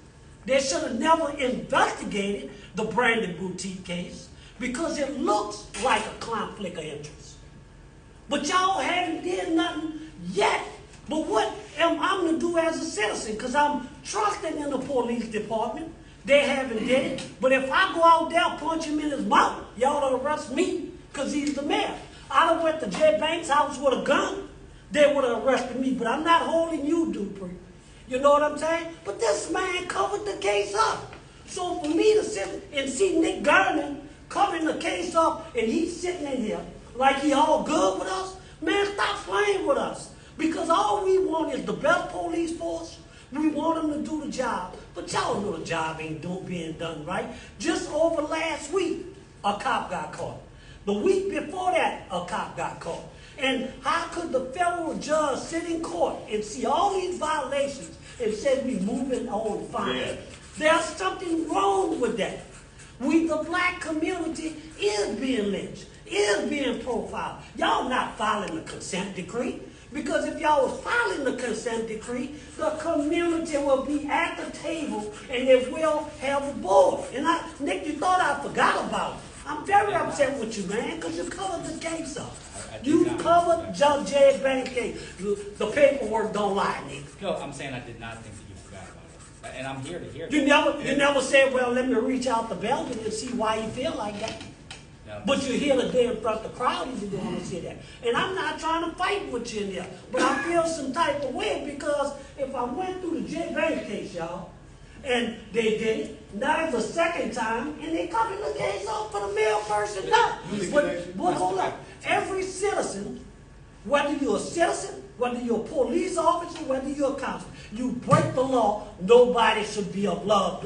Speaker 9: They should have never investigated the Brandon Boutique case because it looks like a conflict of interest. But y'all haven't did nothing yet. But what am I going to do as a citizen? Because I'm trusting in the police department. They haven't did it. But if I go out there, punch him in his mouth, y'all will arrest me because he's the mayor. I done went to J. Banks' house with a gun. They would have arrested me, but I'm not holding you, Dupree. You know what I'm saying? But this man covered the case up. So for me to sit and see Nick Garner covering the case up and he's sitting in here like he all good with us, man, stop playing with us. Because all we want is the best police force. We want them to do the job. But y'all know the job ain't being done right. Just over last week, a cop got caught. The week before that, a cop got caught. And how could the federal judge sit in court and see all these violations and say we moving on fine?
Speaker 2: Yeah.
Speaker 9: There's something wrong with that. We, the black community, is being lynched, is being profiled. Y'all not filing the consent decree. Because if y'all was filing the consent decree, the community will be at the table and they will have a board. And Nick, you thought I forgot about it. I'm very upset with you, man, because you covered the case up.
Speaker 8: I did
Speaker 9: You
Speaker 8: not.
Speaker 9: covered Judge J. Bank case. The paperwork don't lie, nigga.
Speaker 8: No, I'm saying I did not think that you forgot about it. And I'm here to hear
Speaker 9: You
Speaker 8: that.
Speaker 9: never said, well, let me reach out to Belvin and see why you feel like that.
Speaker 8: No.
Speaker 9: But you're here today in front of the crowd and you didn't want to say that. And I'm not trying to fight with you in there. But I feel some type of way because if I went through the J. Bank case, y'all, and they did it, now it's the second time, and they covered the case off for the male person not. But hold up. Every citizen, whether you're a citizen, whether you're a police officer, whether you're a counselor, you break the law, nobody should be above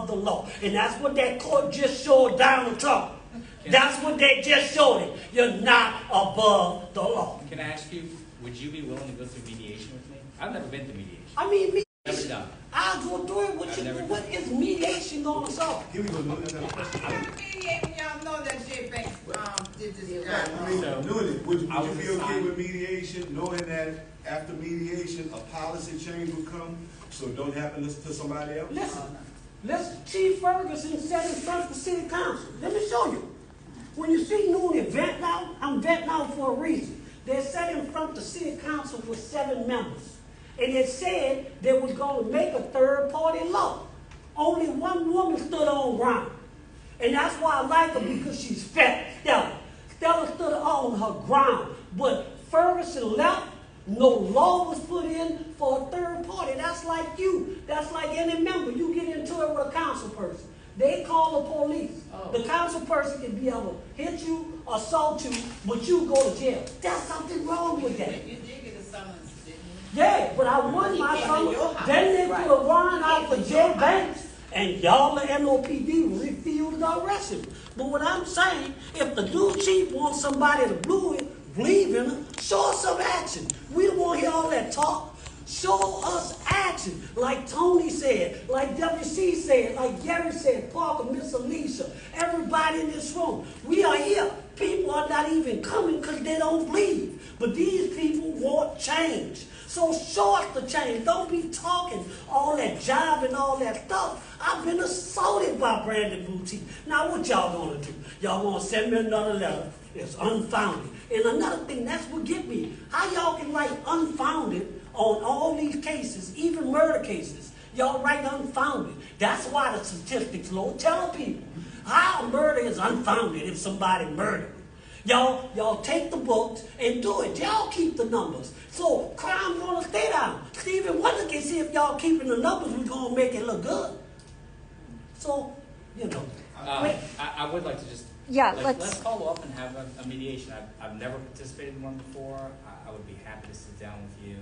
Speaker 9: the law. And that's what that court just showed Donald Trump. That's what they just showed him. You're not above the law.
Speaker 8: Can I ask you, would you be willing to go through mediation with me? I've never been to mediation.
Speaker 9: I mean,
Speaker 8: Never done.
Speaker 9: I'll go through it with
Speaker 8: I've
Speaker 9: you.
Speaker 8: never
Speaker 9: What is mediation going to solve?
Speaker 3: Here we go, Newton.
Speaker 6: Mediating, y'all know that J. Banks, did this
Speaker 3: I
Speaker 6: job.
Speaker 3: mean,
Speaker 8: So,
Speaker 3: Newton, would you
Speaker 8: I was
Speaker 3: be okay
Speaker 8: assigned-
Speaker 3: with mediation, knowing that after mediation, a policy change will come, so it don't happen to somebody else?
Speaker 9: Listen, Chief Ferguson said in front of the city council. Let me show you. When you see Newton vent out, I'm venting out for a reason. They sat in front of the city council with 7 members. And it said they was going to make a third-party law. Only one woman stood on ground. And that's why I like her, because she's fat, Stella. Stella stood on her ground. But Ferguson left. No law was put in for a third party. That's like you. That's like any member. You get into it with a council person. They call the police. The council person can be able to hit you, assault you, but you go to jail. There's something wrong with that.
Speaker 6: You did get a summons, didn't you?
Speaker 9: Yeah, but I won my summons. Then they put a warrant out for Jay Banks, and y'all, the NOPD, refused to arrest him. But what I'm saying, if the new chief wants somebody to believe in him, show us some action. We don't want to hear all that talk. Show us action, like Tony said, like WC said, like Gary said, Parker, Miss Alicia, everybody in this room. We are here. People are not even coming because they don't believe. But these people want change. So show us the change. Don't be talking all that jive and all that stuff. I've been assaulted by Brandon Boutique. Now what y'all gonna do? Y'all gonna send me another letter? It's unfounded. And another thing, that's what get me. How y'all can write unfounded on all these cases, even murder cases? Y'all write unfounded. That's why the statistics low. Tell people how a murder is unfounded if somebody murdered. Y'all take the books and do it. Y'all keep the numbers. So crime gonna stay down. Stephen Wonder can see if y'all keeping the numbers, we're gonna make it look good. So, you know.
Speaker 8: I would like to just let's follow up and have a mediation. I've never participated in one before. I would be happy to sit down with you.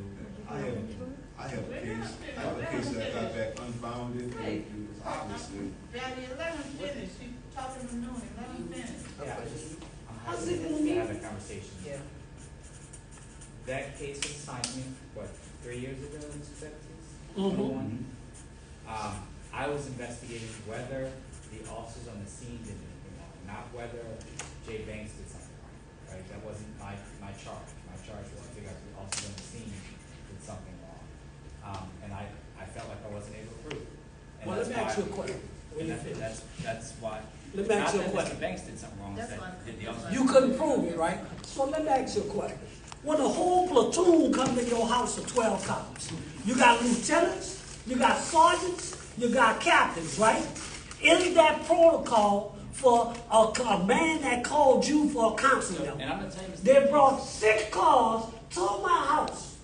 Speaker 3: I have a case that got back unfounded.
Speaker 6: Hey.
Speaker 3: Obviously.
Speaker 6: Daddy, let him finish. She's talking to Noon. Let him finish.
Speaker 8: Yeah, I'm happy to have a conversation.
Speaker 6: Yeah.
Speaker 8: That case was assigned to me, 3 years ago in the 70s?
Speaker 9: Mhm.
Speaker 8: I was investigating whether the officers on the scene did anything wrong, not whether Jay Banks did something wrong, right? That wasn't my charge. My charge was to figure out if the officers on the scene did something wrong. And I felt like I wasn't able to prove it. And
Speaker 9: Well, let me ask you a question.
Speaker 8: And that's why.
Speaker 9: Let me ask you a
Speaker 8: Not that
Speaker 9: question.
Speaker 8: Mr. Banks did something wrong,
Speaker 6: That's
Speaker 8: that
Speaker 6: fine.
Speaker 8: did the officers.
Speaker 9: You couldn't prove it, right? So let me ask you a question. When a whole platoon come to your house of 12 cops, you got lieutenants, you got sergeants, you got captains, right? Is that protocol for a man that called you for a counseling?
Speaker 8: And I'm going to tell you, Mr.
Speaker 9: They brought 6 cars to my house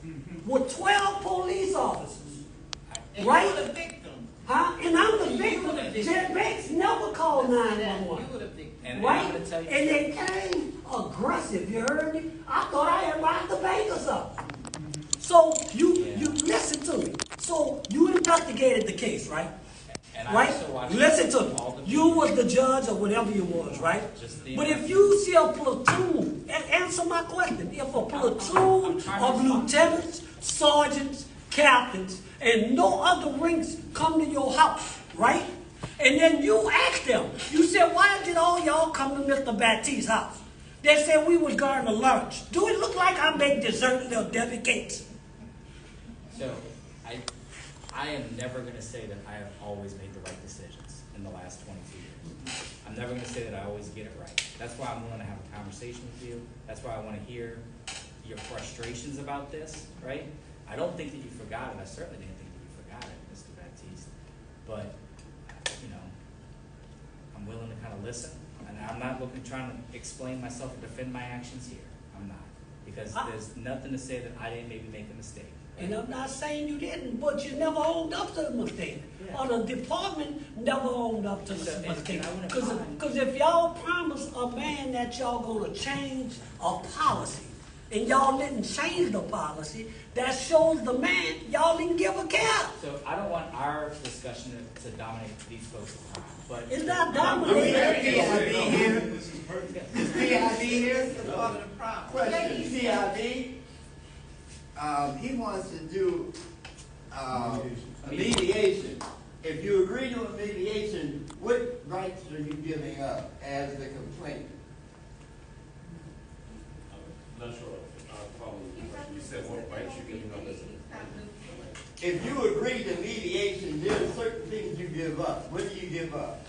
Speaker 9: with 12 police officers,
Speaker 6: And
Speaker 9: right?
Speaker 6: you were the victim.
Speaker 9: Huh? And I'm the
Speaker 6: You
Speaker 9: victim.
Speaker 6: were the victim.
Speaker 9: Jet Banks never called
Speaker 6: You
Speaker 9: 911.
Speaker 6: were the victim.
Speaker 8: and
Speaker 9: Right?
Speaker 8: I'm going to tell you,
Speaker 9: And they came aggressive, you heard me? I thought I had locked the bank or something. So you listen to me. So you investigated the case, right?
Speaker 8: and I
Speaker 9: Right?
Speaker 8: also watched
Speaker 9: Listen to
Speaker 8: all the
Speaker 9: me. You was the judge or whatever you was, right?
Speaker 8: Just the-
Speaker 9: But if you see a platoon, answer my question. If a platoon
Speaker 8: trying to
Speaker 9: of
Speaker 8: respond.
Speaker 9: lieutenants, sergeants, captains, and no other ranks come to your house, right? And then you ask them, you said, why did all y'all come to Mr. Baptiste's house? They said we was going to lunch. Do it look like I make dessert little Debbie cakes?
Speaker 8: So, I am never going to say that I have always made the right decisions in the last last 22 years. I'm never gonna say that I always get it right. That's why I'm willing to have a conversation with you. That's why I wanna hear your frustrations about this, right? I don't think that you forgot it. I certainly didn't think that you forgot it, Mr. Baptiste. But, you know, I'm willing to kind of listen. And I'm not trying to explain myself or defend my actions here. I'm not. Because there's nothing to say that I didn't maybe make a mistake.
Speaker 9: And I'm not saying you didn't, but you never owned up to the mistake.
Speaker 8: Yeah.
Speaker 9: Or the department never owned up to the
Speaker 8: So, and
Speaker 9: mistake.
Speaker 8: I wouldn't
Speaker 9: Because
Speaker 8: mind.
Speaker 9: if y'all promise a man that y'all gonna change a policy, and y'all didn't change the policy, that shows the man y'all didn't give a care.
Speaker 8: So I don't want our discussion to dominate these folks' time. But
Speaker 9: It's not
Speaker 2: Do we
Speaker 9: dominating.
Speaker 2: have PID here?
Speaker 3: This is perfect.
Speaker 2: Is PID here?
Speaker 6: That's the part of the problem.
Speaker 2: Question, PID, he wants to do, mediation. If you agree to a mediation, what rights are you giving up as the complainant?
Speaker 10: I'm not sure I follow the question. You said what rights you're giving up as a
Speaker 2: If you agree to mediation, there are certain things you give up. What do you give up?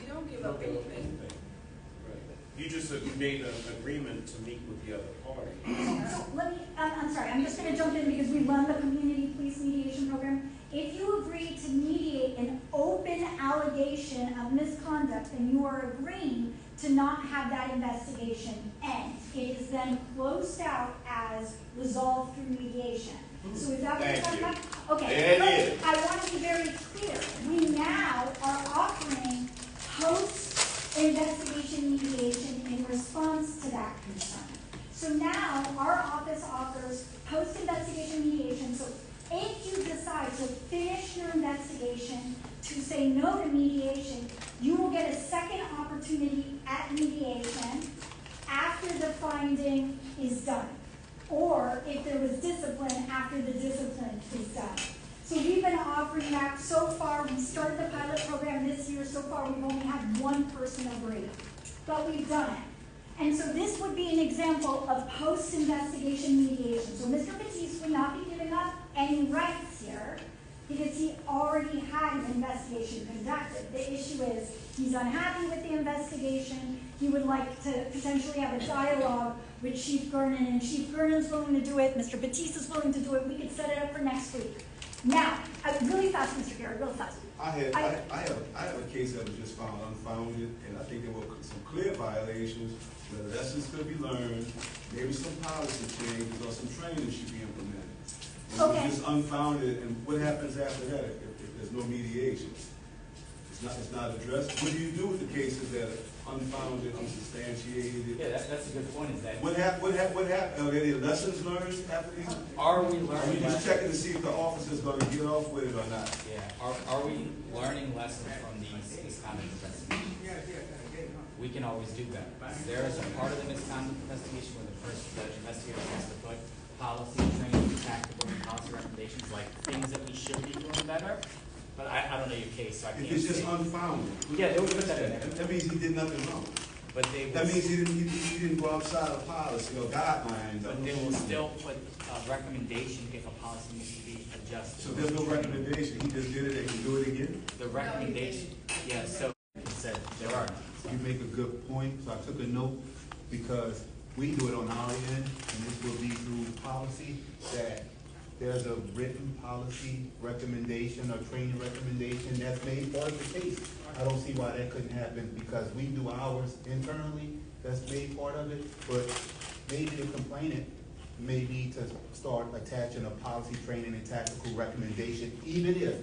Speaker 6: You don't give up anything.
Speaker 10: Right. You just made an agreement to meet with the other party.
Speaker 1: So let me, I'm sorry, I'm just gonna jump in because we run the community police mediation program. If you agree to mediate an open allegation of misconduct, then you are agreeing to not have that investigation end. It is then closed out as resolved through mediation. So is that what you're
Speaker 2: Thank
Speaker 1: talking
Speaker 2: you.
Speaker 1: about? Okay,
Speaker 2: There it
Speaker 1: but
Speaker 2: is.
Speaker 1: I want to be very clear. We now are offering post-investigation mediation in response to that concern. So now our office offers post-investigation mediation. So if you decide to finish your investigation, to say no to mediation, you will get a second opportunity at mediation after the finding is done. Or if there was discipline, after the discipline is done. So we've been offering that so far. We started the pilot program this year. So far, we've only had one person agree. But we've done it. And so this would be an example of post-investigation mediation. So Mr. Batiste would not be giving up any rights here because he already had an investigation conducted. The issue is he's unhappy with the investigation. He would like to potentially have a dialogue with Chief Gernon, and Chief Gernon's willing to do it. Mr. Batiste is willing to do it. We could set it up for next week. Now, really fast, Mr. Garrett, really fast.
Speaker 3: I have a case that was just found unfounded, and I think there were some clear violations, where the lessons could be learned, maybe some policy changes or some training should be implemented. And it
Speaker 1: Okay.
Speaker 3: was just unfounded, and what happens after that if there's no mediation? It's not addressed. What do you do with the cases that are unfounded, unsubstantiated?
Speaker 8: yeah, that's a good point. Is that
Speaker 3: What happened? Are there any lessons learned after these?
Speaker 8: are we
Speaker 3: Are we
Speaker 8: learning?
Speaker 3: just checking to see if the officer's gonna get off with it or not?
Speaker 8: Yeah. Are we learning lessons from these misconduct investigations? We can always do better. There is a part of the misconduct investigation where the investigator has to put policy, training, tactical, and policy recommendations, like things that we should be doing better. But I don't know your case, so I can't.
Speaker 3: If it's just
Speaker 8: say.
Speaker 3: unfounded.
Speaker 8: Yeah, they would put that in there.
Speaker 3: That means he did nothing wrong.
Speaker 8: But they
Speaker 3: That
Speaker 8: will,
Speaker 3: means he didn't go outside of policy or guidelines.
Speaker 8: but they will still put a recommendation if a policy needs to be adjusted.
Speaker 3: So there's no recommendation, he just did it and can do it again?
Speaker 8: The recommendation, yeah, so he said there are none.
Speaker 11: You make a good point, so I took a note, because we do it on our end, and this will be through policy, that there's a written policy recommendation or training recommendation that's made part of the case. I don't see why that couldn't happen, because we do ours internally, that's made part of it, but maybe the complainant may need to start attaching a policy, training, and tactical recommendation, even if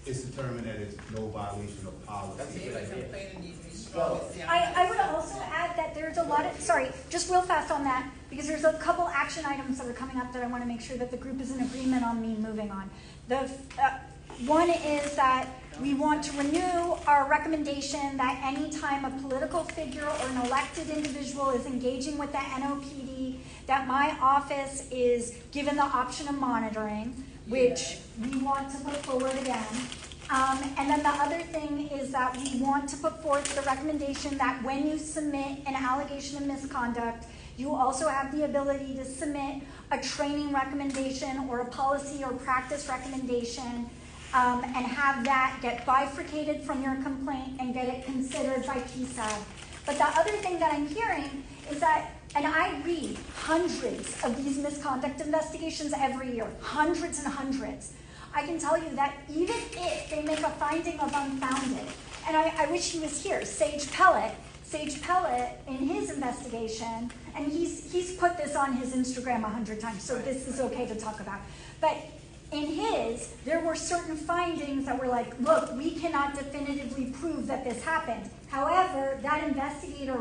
Speaker 11: it's determined that it's no violation of policy.
Speaker 8: That's a good idea.
Speaker 6: Complaining needs to be strong.
Speaker 1: I would also add that there's a lot of, sorry, just real fast on that, because there's a couple action items that are coming up that I want to make sure that the group is in agreement on me moving on. The one is that we want to renew our recommendation that any time a political figure or an elected individual is engaging with the NOPD, that my office is given the option of monitoring, which we want to put forward again. And then the other thing is that we want to put forth the recommendation that when you submit an allegation of misconduct, you also have the ability to submit a training recommendation or a policy or practice recommendation and have that get bifurcated from your complaint and get it considered by PSAB. But the other thing that I'm hearing is that, and I read hundreds of these misconduct investigations every year, hundreds and hundreds. I can tell you that even if they make a finding of unfounded, and I wish he was here, Sage Pellet in his investigation, and he's put this on his Instagram 100 times, so this is okay to talk about. But in his, there were certain findings that were like, look, we cannot definitively prove that this happened. However, that investigator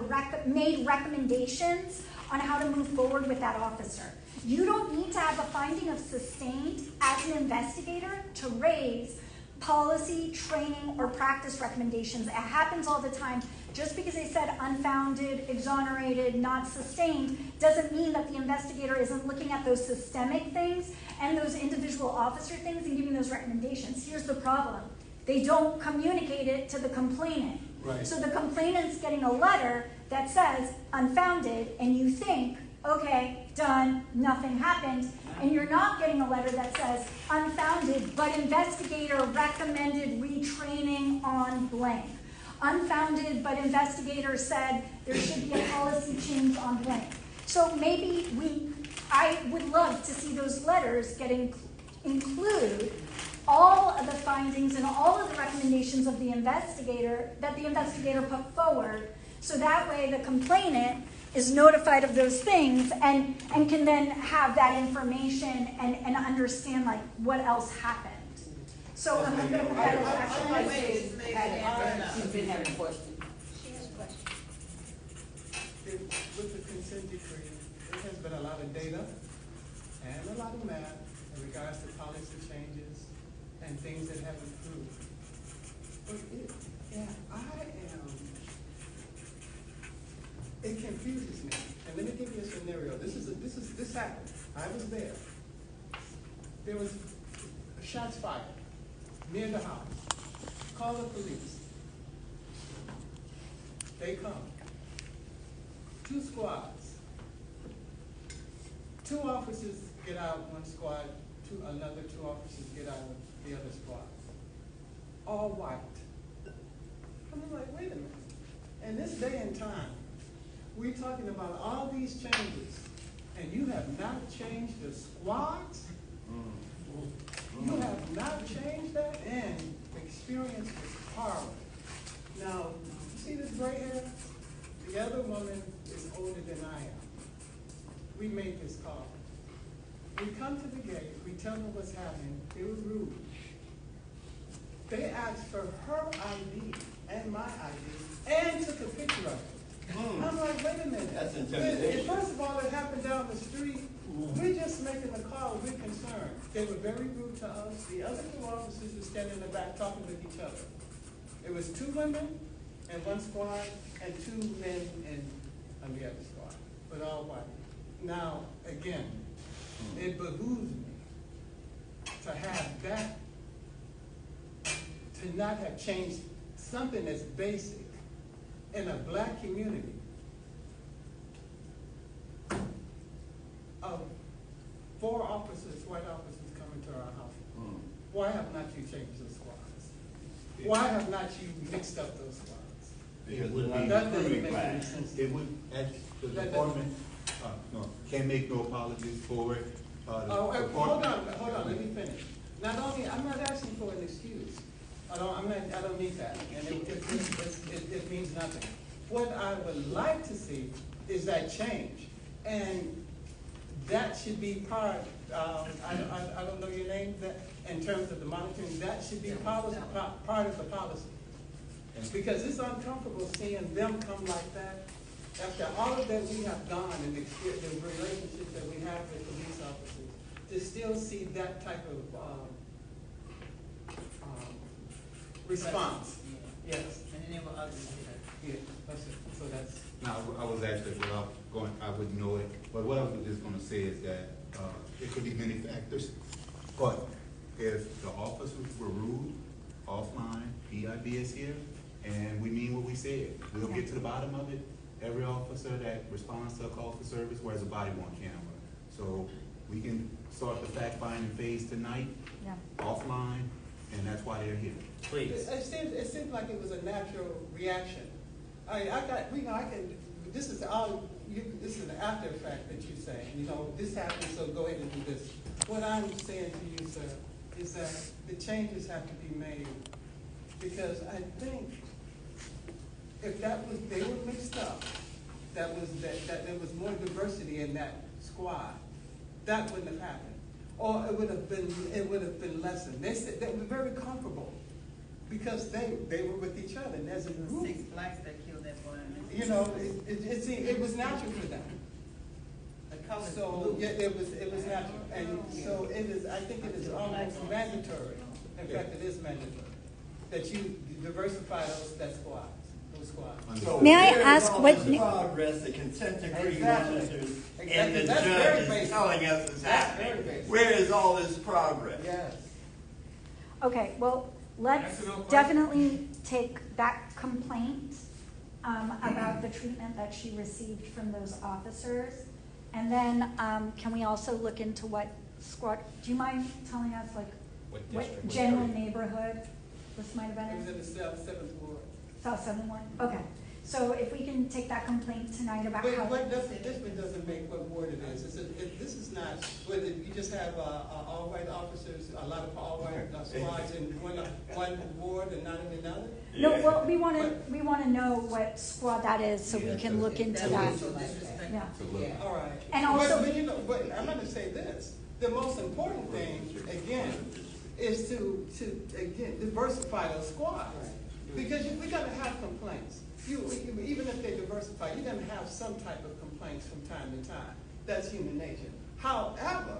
Speaker 1: made recommendations on how to move forward with that officer. You don't need to have a finding of sustained as an investigator to raise policy, training, or practice recommendations. It happens all the time. Just because they said unfounded, exonerated, not sustained, doesn't mean that the investigator isn't looking at those systemic things and those individual officer things and giving those recommendations. Here's the problem. They don't communicate it to the complainant.
Speaker 4: Right.
Speaker 1: So the complainant's getting a letter that says unfounded, and you think, okay, done, nothing happened, and you're not getting a letter that says unfounded, but investigator recommended retraining on blank. Unfounded, but investigator said there should be a policy change on blank. So maybe I would love to see those letters include all of the findings and all of the recommendations of the investigator that the investigator put forward, so that way the complainant is notified of those things and can then have that information and understand like what else happened. So I'm going to put that as action.
Speaker 9: She's been having questions.
Speaker 4: With the consent decree, there has been a lot of data and a lot of math in regards to policy changes and things that have improved. But it confuses me. And let me give you a scenario. This happened. I was there. There was shots fired near the house. Call the police. They come. 2 squads. 2 officers get out, 1 squad, another 2 officers get out of the other squad. All white. I'm like, wait a minute. In this day and time, we're talking about all these changes, and you have not changed the squads? You have not changed that, and the experience was horrible. Now, you see this gray hair? The other woman is older than I am. We made this call. We come to the gate, we tell them what's happening. They were rude. They asked for her ID and my ID and took a picture of it. I'm like, wait a minute.
Speaker 2: That's intimidation.
Speaker 4: First of all, it happened down the street. We're just making a call. We're concerned. They were very rude to us. The other 2 officers were standing in the back talking with each other. It was 2 women in 1 squad and 2 men on the other squad, but all white. Now, again, it behooves me to have that, to not have changed something that's basic in a black community of 4 officers, white officers coming to our house. Why have not you changed those squads? Why have not you mixed up those squads?
Speaker 11: It would be,
Speaker 4: That doesn't make any sense.
Speaker 11: it would, the department, can't make no apologies for it.
Speaker 4: Hold on, let me finish. Not only, I'm not asking for an excuse. I don't need that, and it means nothing. What I would like to see is that change, and that should be part, I don't know your name, that, in terms of the monitoring, that should be part of the policy. Because it's uncomfortable seeing them come like that, after all of that we have done and the relationships that we have with police officers, to still see that type of response. Yes.
Speaker 6: And then there were others here.
Speaker 4: Yeah, that's it. So that's.
Speaker 11: Now, I was actually, without going, I wouldn't know it, but what I was just gonna say is that, it could be many factors, but if the officers were rude, offline, PIB is here, and we mean what we said, we'll get to the bottom of it. Every officer that responds to a call for service wears a body-worn camera. So we can start the fact-finding phase tonight, offline, and that's why they're here.
Speaker 8: Please.
Speaker 4: It seems like it was a natural reaction. This is an after effect that you say, this happened, so go ahead and do this. What I'm saying to you, sir, is that the changes have to be made, because I think if they were mixed up, that there was more diversity in that squad, that wouldn't have happened. Or it would have been lessened. They said they were very comfortable because they were with each other, and as a group.
Speaker 6: 6 blacks that killed that boy.
Speaker 4: It was natural for them.
Speaker 6: The color is
Speaker 4: So
Speaker 6: blue.
Speaker 4: yeah, it was natural, and so it is. I think it is almost mandatory. In fact, it is mandatory that you diversify those squads.
Speaker 2: So
Speaker 1: May I
Speaker 2: where is
Speaker 1: ask
Speaker 2: all
Speaker 1: what-
Speaker 2: this progress, the consent decree
Speaker 4: Exactly.
Speaker 2: monitors, and
Speaker 4: Exactly.
Speaker 2: the
Speaker 4: That's very
Speaker 2: judge is
Speaker 4: basic.
Speaker 2: telling us is
Speaker 4: That's very
Speaker 2: happening?
Speaker 4: basic.
Speaker 2: Where is all this progress?
Speaker 4: Yes.
Speaker 1: Okay, well, let's
Speaker 7: That's a real question.
Speaker 1: definitely take that complaint about the treatment that she received from those officers. And then, can we also look into what squad, do you mind telling us like
Speaker 8: What
Speaker 1: what
Speaker 8: district, what
Speaker 1: general
Speaker 8: area?
Speaker 1: neighborhood this might have
Speaker 4: It was
Speaker 1: been
Speaker 4: in
Speaker 1: in?
Speaker 4: the seventh ward.
Speaker 1: South 71? Okay, so if we can take that complaint tonight about
Speaker 4: But
Speaker 1: how.
Speaker 4: this one doesn't make what ward it is. This is not, whether you just have all white officers, a lot of all white squads in one ward and not in another.
Speaker 1: No,
Speaker 2: Yeah.
Speaker 1: well, we wanna know what squad that is so we
Speaker 11: Yeah,
Speaker 1: can look into
Speaker 6: That
Speaker 1: that.
Speaker 6: was so disrespectful.
Speaker 1: Yeah.
Speaker 11: So look,
Speaker 4: All right.
Speaker 1: And also-
Speaker 4: But I'm going to say this, the most important thing, again, is to again, diversify those squads. Because we're going to have complaints. Even if they diversify, you're going to have some type of complaints from time to time. That's human nature. However,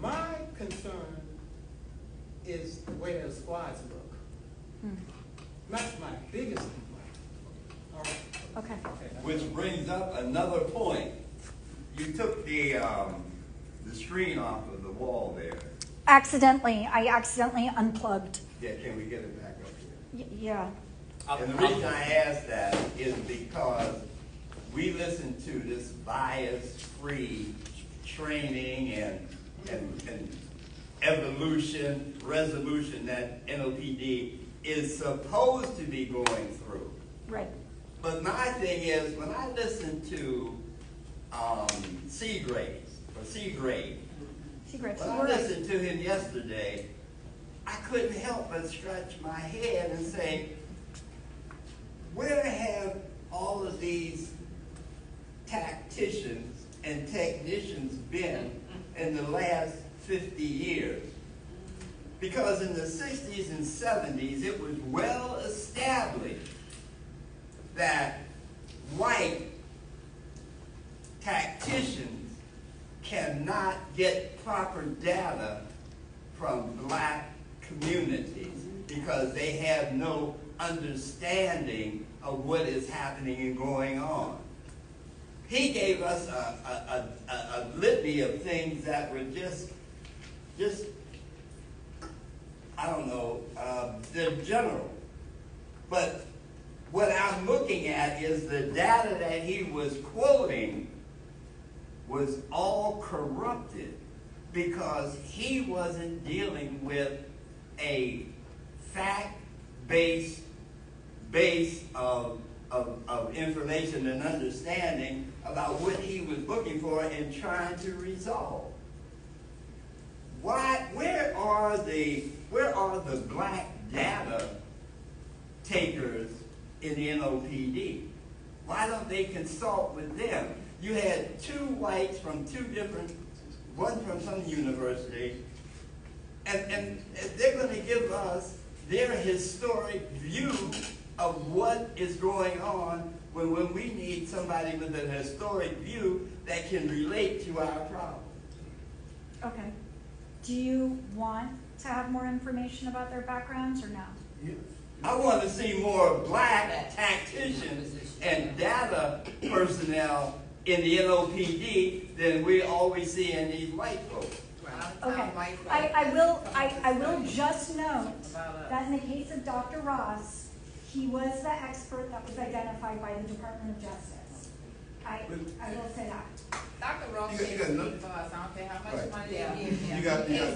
Speaker 4: my concern is the way those squads look.
Speaker 1: Hmm.
Speaker 4: That's my biggest complaint. All right.
Speaker 1: Okay.
Speaker 2: Which brings up another point. You took the screen off of the wall there.
Speaker 1: I accidentally unplugged.
Speaker 2: Yeah, can we get it back up here?
Speaker 1: Yeah.
Speaker 2: And the reason I ask that is because we listen to this bias-free training and resolution that NOPD is supposed to be going through.
Speaker 1: Right.
Speaker 2: But my thing is, when I listen to Seagrade,
Speaker 1: Secrets.
Speaker 2: when I listened to him yesterday, I couldn't help but scratch my head and say, where have all of these tacticians and technicians been in the last 50 years? Because in the 60s and 70s, it was well established that white tacticians cannot get proper data from black communities because they have no understanding of what is happening and going on. He gave us a litany of things that were just I don't know, they're general. But what I'm looking at is the data that he was quoting was all corrupted because he wasn't dealing with a fact-based base of information and understanding about what he was looking for and trying to resolve. Where are the black data takers in the NOPD? Why don't they consult with them? You had two whites from one from some university, and they're going to give us their historic view of what is going on when we need somebody with a historic view that can relate to our problem.
Speaker 1: Okay. Do you want to have more information about their backgrounds or no?
Speaker 2: I want to see more black tacticians and data personnel in the NOPD than we always see in these white folks.
Speaker 1: Okay. I will just note that in the case of Dr. Ross, he was the expert that was identified by the Department of Justice. I will say that.
Speaker 6: Dr. Ross
Speaker 3: You
Speaker 6: said
Speaker 3: got
Speaker 6: speak
Speaker 3: nothing.
Speaker 6: for us, I don't care how much
Speaker 3: Right.
Speaker 6: money they give him.
Speaker 3: You got data,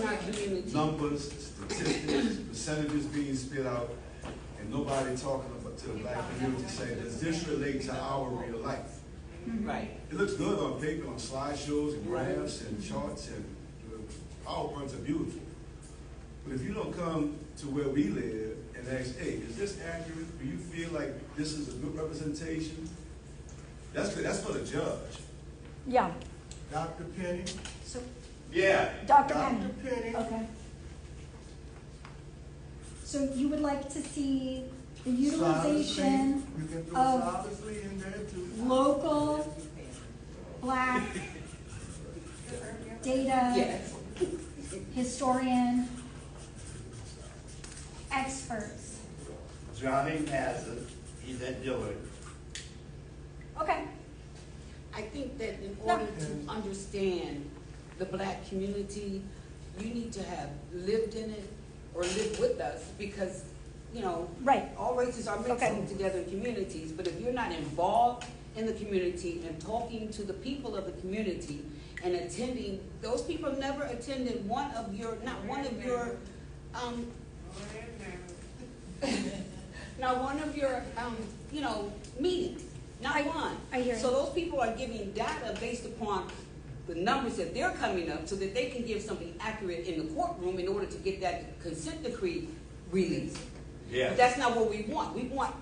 Speaker 6: In our community.
Speaker 3: numbers, statistics, percentages being spit out, and nobody talking about to the black community saying, does this relate to our real life?
Speaker 6: Right.
Speaker 3: It looks good on paper, on slideshows and graphs and charts, and the PowerPoints are beautiful. But if you don't come to where we live and ask, hey, is this accurate? Do you feel like this is a good representation? That's good. That's for the judge.
Speaker 1: Yeah.
Speaker 11: Dr. Penny?
Speaker 1: So,
Speaker 2: Yeah.
Speaker 1: Dr.
Speaker 11: Dr.
Speaker 1: Penny.
Speaker 11: Penny?
Speaker 1: Okay. So you would like to see the
Speaker 11: Silently,
Speaker 1: utilization
Speaker 11: you can throw
Speaker 1: of
Speaker 11: silently in there too.
Speaker 1: local black data
Speaker 6: Yes.
Speaker 1: historian experts.
Speaker 2: Johnny has it, he's at Dillard.
Speaker 1: Okay.
Speaker 12: I think that in order to understand the black community, you need to have lived in it or lived with us because, you know,
Speaker 1: Right.
Speaker 12: all races are mixing together in communities, but if you're not involved in the community and talking to the people of the community and attending, those people never attended one of your you know, meetings, not one.
Speaker 1: I hear
Speaker 12: So
Speaker 1: you.
Speaker 12: those people are giving data based upon the numbers that they're coming up so that they can give something accurate in the courtroom in order to get that consent decree released.
Speaker 2: Yes.
Speaker 12: But that's not what we want. We want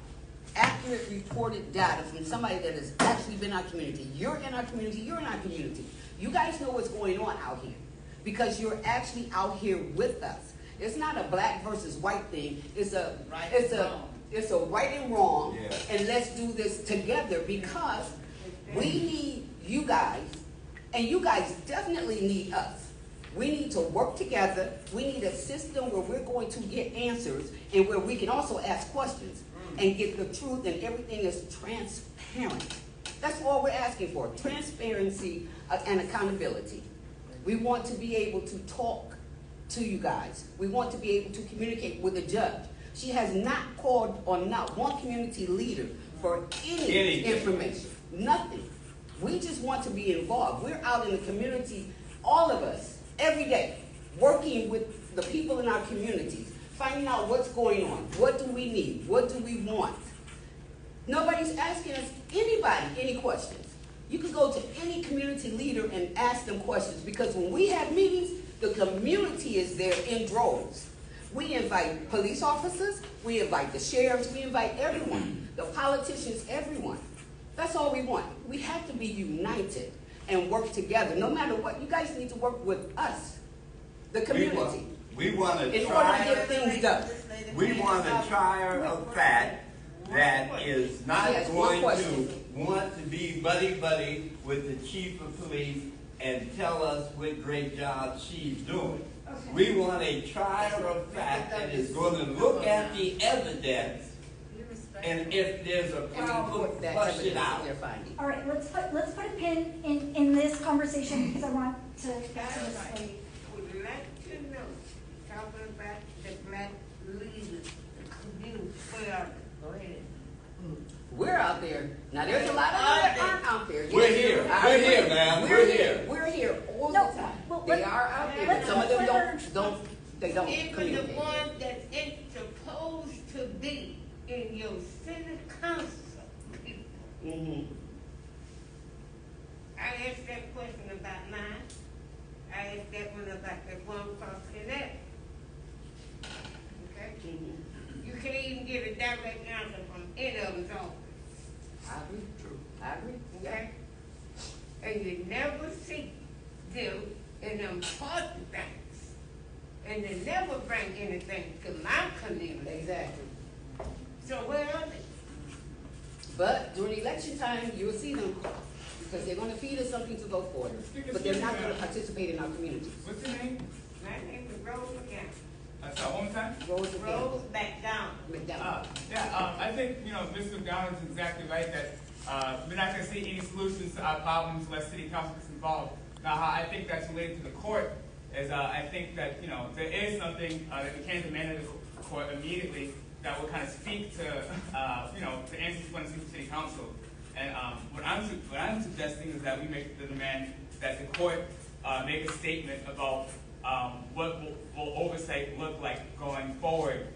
Speaker 12: accurate reported data from somebody that has actually been in our community. You're in our community, you're in our community. You guys know what's going on out here because you're actually out here with us. It's not a black versus white thing. It's a right and wrong,
Speaker 2: Yeah.
Speaker 12: and let's do this together because we need you guys, and you guys definitely need us. We need to work together. We need a system where we're going to get answers and where we can also ask questions and get the truth and everything is transparent. That's all we're asking for, transparency and accountability. We want to be able to talk to you guys. We want to be able to communicate with the judge. She has not called on not one community leader for any information, nothing. We just want to be involved. We're out in the community, all of us, every day, working with the people in our communities, finding out what's going on, what do we need, what do we want. Nobody's asking us, anybody, any questions. You can go to any community leader and ask them questions because when we have meetings, the community is there in droves. We invite police officers, we invite the sheriffs, we invite everyone, the politicians, everyone. That's all we want. We have to be united and work together. No matter what, you guys need to work with us, the community,
Speaker 2: We want to
Speaker 12: in order to get things done.
Speaker 2: We want a trier of fact that is not
Speaker 12: Yes, one
Speaker 2: going
Speaker 12: question.
Speaker 2: to want to be buddy-buddy with the chief of police and tell us what great job she's doing. We want a trier of fact that is going to look at the evidence, and if there's a problem,
Speaker 12: that
Speaker 2: flush it
Speaker 12: evidence
Speaker 2: out.
Speaker 12: they're finding.
Speaker 1: All right, let's put a pin in this conversation because I want to get to this lady.
Speaker 13: Would like to know, talking about the black leaders, the community, where are they? Go ahead.
Speaker 12: We're out there. Now there's a lot of them that aren't out there.
Speaker 2: We're here. We're here, man. We're here.
Speaker 12: We're here all
Speaker 1: No,
Speaker 12: the time.
Speaker 1: well,
Speaker 12: They
Speaker 1: let's-
Speaker 12: are out there, but
Speaker 1: let's
Speaker 12: some of them
Speaker 1: let
Speaker 12: don't
Speaker 13: Even the
Speaker 12: communicate.
Speaker 13: one that it's supposed to be in your city council.
Speaker 12: Mhm.
Speaker 13: I asked that question about mine. I asked that one about the one across Connect. Okay?
Speaker 12: Mhm.
Speaker 13: You can't even get a direct answer from any of them's office.
Speaker 12: I agree. True. I agree.
Speaker 13: Okay? And you never see them in important things. And they never bring anything to my community.
Speaker 12: Exactly.
Speaker 13: So where are they?
Speaker 12: But during election time, you'll see them because they're going to feed us something to vote for. But they're not going to participate in our communities.
Speaker 7: What's your name?
Speaker 13: My name is Rose McGowan.
Speaker 7: So one more time?
Speaker 12: Rose again.
Speaker 13: Rose McDonald.
Speaker 12: McDonald.
Speaker 7: I think, Ms. McDonald is exactly right that we're not going to see any solutions to our problems unless city council gets involved. Now, how I think that's related to the court is I think that, there is something that we can demand of the court immediately that will kind of speak to, to answer to one of city council. And what I'm suggesting is that we make the demand that the court make a statement about what will oversight look like going forward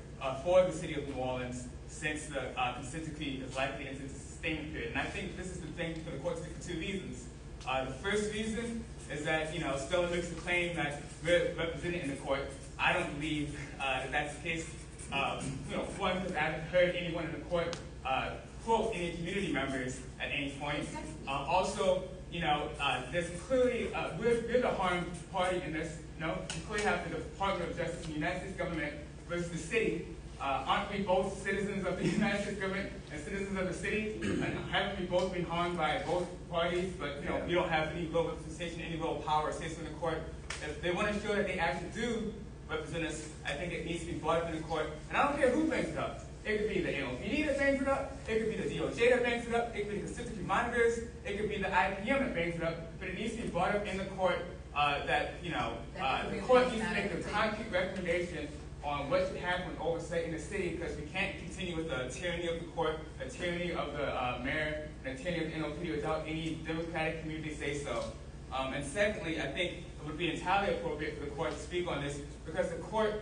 Speaker 7: for the city of New Orleans, since the consent decree is likely into the sustainment period. And I think this is the thing for the court to do for two reasons. The first reason is that, Stella makes the claim that we're represented in the court. I don't believe that that's the case. One, because I haven't heard anyone in the court quote any community members at any point. Also, there's clearly, we're the harmed party in this. You clearly have the Department of Justice and the United States government versus the city. Aren't we both citizens of the United States government and citizens of the city? And haven't we both been harmed by both parties? But we don't have any real representation, any real power or say so in the court. If they want to show that they actually do represent us, I think it needs to be brought up in the court. And I don't care who brings it up. It could be the NOPD that brings it up. It could be the DOJ that brings it up. It could be the consent decree monitors. It could be the IPM that brings it up. But it needs to be brought up in the court that the court needs to make a concrete recommendation on what should happen with oversight in the city, because we can't continue with the tyranny of the court, the tyranny of the mayor, and the tyranny of the NOPD without any democratic community say so. And secondly, I think it would be entirely appropriate for the court to speak on this, because the court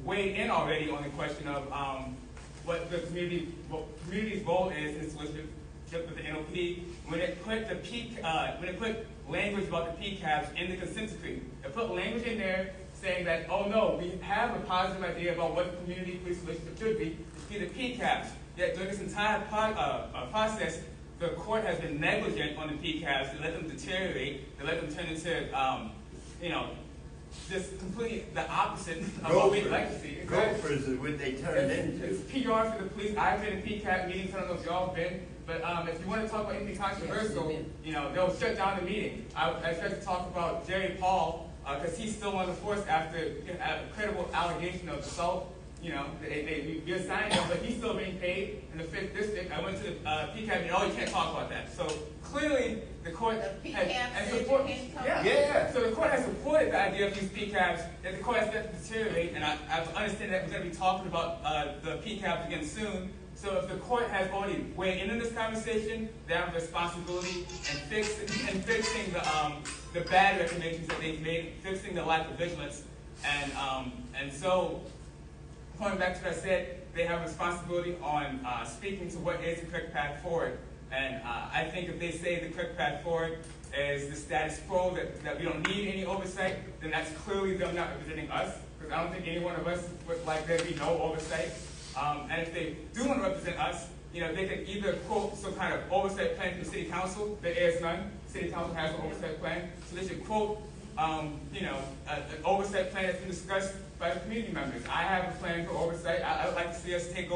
Speaker 7: weighed in already on the question of what the community's role is in its relationship with the NOPD when it put language about the PCABs in the consent decree. It put language in there saying that, oh no, we have a positive idea about what the community police relationship should be, to be the PCABs. Yet during this entire process, the court has been negligent on the PCABs to let them deteriorate, to let them turn into, just completely the opposite of what we'd like to see.
Speaker 2: Gophers is what they turned into.
Speaker 7: It's PR for the police. I've been in PCAB meetings, I don't know if y'all have been, but if you want to talk about anything controversial, they'll shut down the meeting. I tried to talk about Jerry Paul, because he's still on the force after a credible allegation of assault. They reassigned him, but he's still being paid in the 5th district. I went to the PCAB and you can't talk about that. So clearly the court has supported. So the court has supported the idea of these PCABs, that the court has let them deteriorate, and I understand that we're going to be talking about the PCABs again soon. So if the court has already weighed in on this conversation, they have a responsibility in fixing the bad recommendations that they've made, fixing the lack of vigilance, and so going back to what I said, they have a responsibility on speaking to what is the correct path forward. And I think if they say the correct path forward is the status quo, that we don't need any oversight, then that's clearly them not representing us, because I don't think any one of us would like there to be no oversight. And if they do want to represent us, they could either quote some kind of oversight plan from the city council. There is none. City council has an oversight plan, so they should quote, an oversight plan that's been discussed by the community members. I have a plan for oversight. I would like to see us take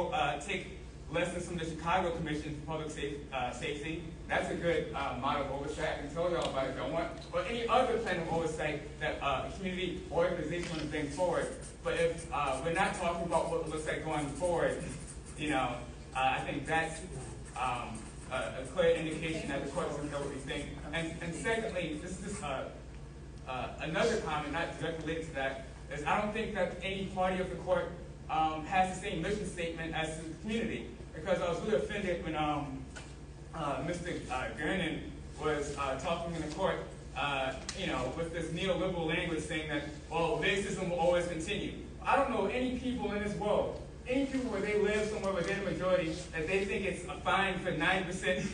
Speaker 7: lessons from the Chicago Commission for Public Safety. That's a good model of oversight. I can tell y'all about it if y'all want. Or any other plan of oversight that a community organization want to bring forward. But if we're not talking about what it looks like going forward, I think that's a clear indication that the court doesn't know what we think. And secondly, this is another comment, not directly related to that, is I don't think that any party of the court has the same mission statement as the community. Because I was really offended when Mr. Gernon was talking in the court, with this neoliberal language saying that, well, racism will always continue. I don't know any people in this world, any people where they live somewhere where they're the majority, that they think it's fine for 9%,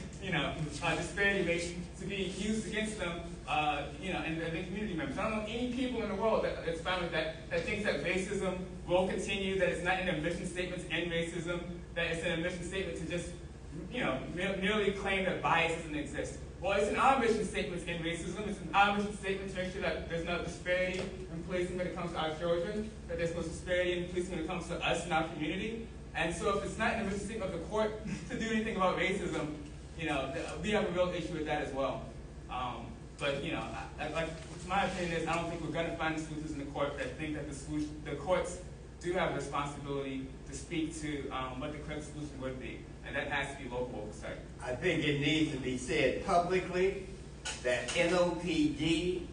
Speaker 7: disparity rate to be used against them, and their community members. I don't know any people in the world that's found that thinks that racism will continue, that it's not in their mission statement to end racism, that it's in a mission statement to just, merely claim that bias doesn't exist. Well, it's in our mission statement to end racism. It's in our mission statement to make sure that there's no disparity in policing when it comes to our children, that there's no disparity in policing when it comes to us and our community. And so if it's not in the mission statement of the court to do anything about racism, we have a real issue with that as well. But my opinion is I don't think we're going to find the solutions in the court. I think that the courts do have a responsibility to speak to what the correct solution would be, and that has to be local oversight.
Speaker 2: I think it needs to be said publicly that NOPD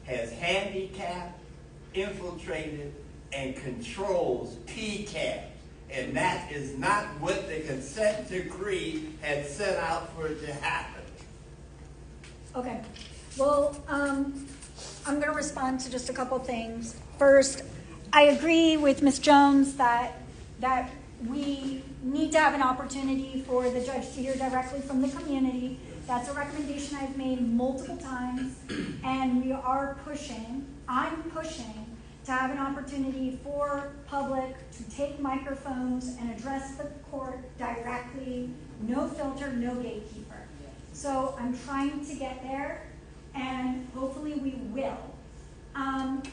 Speaker 2: has handicapped, infiltrated, and controls PCABs. And that is not what the consent decree had set out for it to happen.
Speaker 1: Okay, well, I'm going to respond to just a couple things. First, I agree with Ms. Jones that we need to have an opportunity for the judge to hear directly from the community. That's a recommendation I've made multiple times, and we are pushing, I'm pushing to have an opportunity for public to take microphones and address the court directly, no filter, no gatekeeper. So I'm trying to get there, and hopefully we will.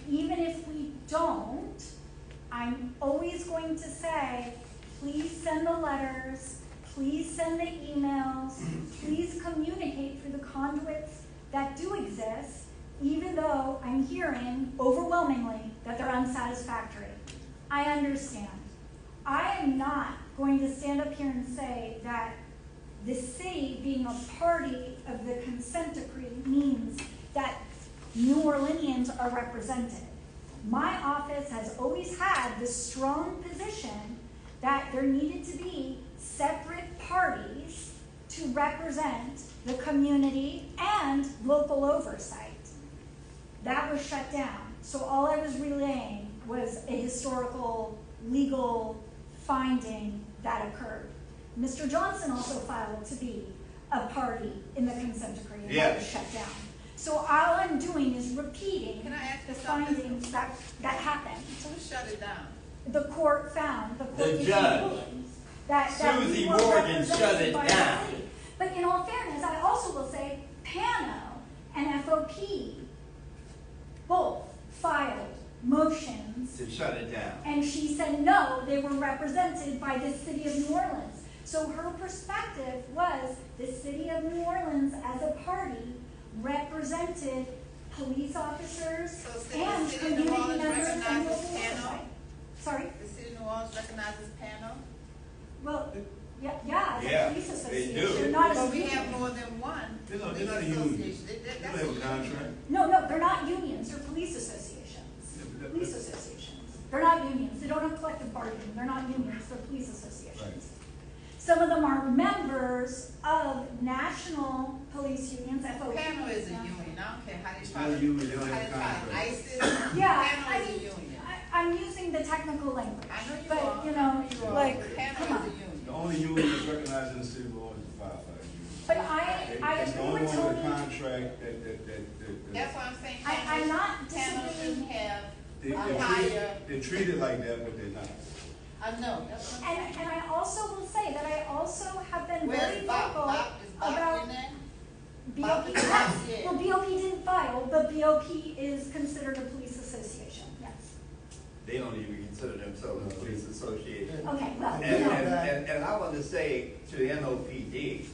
Speaker 1: Even if we don't, I'm always going to say, please send the letters, please send the emails, please communicate through the conduits that do exist, even though I'm hearing overwhelmingly that they're unsatisfactory. I understand. I am not going to stand up here and say that the city being a party of the consent decree means that New Orleanians are represented. My office has always had the strong position that there needed to be separate parties to represent the community and local oversight. That was shut down. So all I was relaying was a historical, legal finding that occurred. Mr. Johnson also filed to be a party in the consent decree, and that was shut down. So all I'm doing is repeating the findings that happened.
Speaker 6: Who shut it down?
Speaker 1: The court found, the court
Speaker 2: The
Speaker 1: issued
Speaker 2: judge.
Speaker 1: rulings that
Speaker 2: Susie
Speaker 1: we were
Speaker 2: Morgan shut
Speaker 1: represented
Speaker 2: it
Speaker 1: by
Speaker 2: down.
Speaker 1: the city. But in all fairness, I also will say PANO and FOP both filed motions,
Speaker 2: To shut it down.
Speaker 1: and she said no, they were represented by the city of New Orleans. So her perspective was the city of New Orleans as a party represented police officers and
Speaker 6: the city of New
Speaker 1: community
Speaker 6: Orleans
Speaker 1: members and
Speaker 6: recognizes
Speaker 1: local
Speaker 6: PANO?
Speaker 1: oversight. Sorry?
Speaker 6: The city of New Orleans recognizes PANO?
Speaker 1: Well, yeah, it's
Speaker 2: Yeah,
Speaker 1: a police
Speaker 2: they
Speaker 1: association.
Speaker 2: do.
Speaker 1: They're not
Speaker 6: But
Speaker 1: a
Speaker 6: we
Speaker 1: union.
Speaker 6: have more than one
Speaker 3: They're not
Speaker 6: police
Speaker 3: a union.
Speaker 6: association.
Speaker 3: They
Speaker 6: That's
Speaker 3: don't have a
Speaker 6: union.
Speaker 3: contract.
Speaker 1: No, they're not unions. They're police associations. Police associations. They're not unions. They don't have collective bargaining. They're not unions. They're police associations. Some of them are members of national police unions, FOP.
Speaker 6: PANO is a union. I don't care how they
Speaker 3: It's
Speaker 6: try
Speaker 3: not a
Speaker 6: to,
Speaker 3: union. They don't
Speaker 6: how
Speaker 3: have
Speaker 6: they
Speaker 3: a
Speaker 6: try to
Speaker 3: contract.
Speaker 6: ice it.
Speaker 1: Yeah,
Speaker 6: PANO
Speaker 1: I
Speaker 6: is a
Speaker 1: mean,
Speaker 6: union.
Speaker 1: I'm using the technical language.
Speaker 6: I know you
Speaker 1: but,
Speaker 6: are.
Speaker 1: you
Speaker 6: I
Speaker 1: know,
Speaker 6: you are.
Speaker 1: like,
Speaker 6: PANO
Speaker 1: come
Speaker 6: is a
Speaker 1: on.
Speaker 6: union.
Speaker 3: The only union that's recognized in the city of New Orleans is the firefighter union.
Speaker 1: But I
Speaker 3: That's the
Speaker 1: agree
Speaker 3: only
Speaker 1: with
Speaker 3: one with a
Speaker 1: Tony.
Speaker 3: contract that.
Speaker 6: That's why I'm saying
Speaker 1: I'm not
Speaker 6: PANO
Speaker 1: disagreeing.
Speaker 6: shouldn't have
Speaker 3: They,
Speaker 6: a
Speaker 3: they're,
Speaker 6: higher.
Speaker 3: treated, they're treated like that, but they're not.
Speaker 6: I know. That's what I'm saying.
Speaker 1: And I also will say that I also have been very
Speaker 6: Where's Bob?
Speaker 1: vocal
Speaker 6: Bob, is Bob
Speaker 1: about
Speaker 6: in there?
Speaker 1: BOP.
Speaker 6: Bob is
Speaker 1: Yes.
Speaker 6: not here.
Speaker 1: Well, BOP didn't file, but BOP is considered a police association, yes.
Speaker 2: They don't even consider themselves a police association.
Speaker 1: Okay, well, you
Speaker 2: And,
Speaker 1: know.
Speaker 2: and I want to say to the NOPD,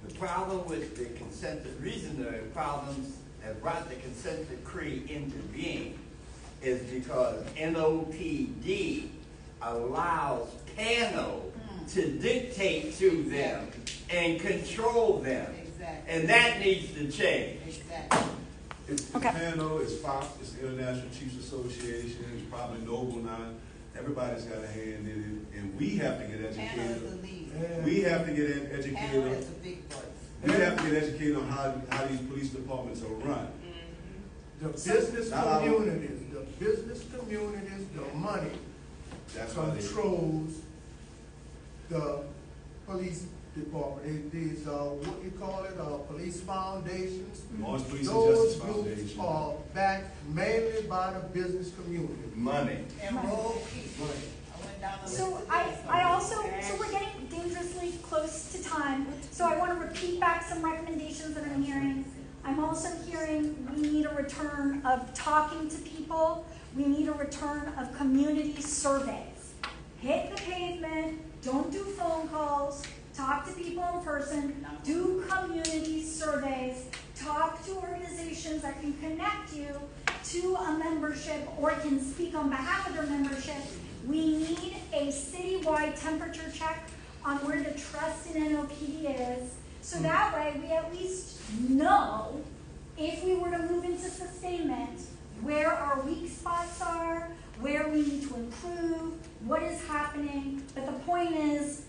Speaker 2: the problem with the consent, the reason the problems have brought the consent decree into being is because NOPD allows PANO to dictate to them and control them.
Speaker 6: Exactly.
Speaker 2: And that needs to change.
Speaker 6: Exactly.
Speaker 3: It's
Speaker 1: Okay.
Speaker 3: PANO, it's FOP, it's the International Chiefs Association, it's probably Noble now. Everybody's got a hand in it, and we have to get
Speaker 6: PANO is the
Speaker 3: educated.
Speaker 6: lead.
Speaker 3: We have to get
Speaker 6: PANO
Speaker 3: educated.
Speaker 6: is the big voice.
Speaker 3: We have to get educated on how these police departments are run.
Speaker 14: The business
Speaker 3: Not our-
Speaker 14: communities, the money
Speaker 3: That's why they.
Speaker 14: controls the police department. These, what you call it, police foundations.
Speaker 3: Lawrence Police and
Speaker 14: Those
Speaker 3: Justice
Speaker 14: groups
Speaker 3: Foundation.
Speaker 14: are backed mainly by the business community.
Speaker 2: Money.
Speaker 6: And roll people. I went down the list
Speaker 1: So
Speaker 6: today.
Speaker 1: I also, so we're getting dangerously close to time. So I want to repeat back some recommendations that I'm hearing. I'm also hearing we need a return of talking to people. We need a return of community surveys. Hit the pavement, don't do phone calls, talk to people in person, do community surveys, talk to organizations that can connect you to a membership or can speak on behalf of their membership. We need a citywide temperature check on where the trust in NOPD is, so that way we at least know if we were to move into sustainment, where our weak spots are, where we need to improve, what is happening, but the point is,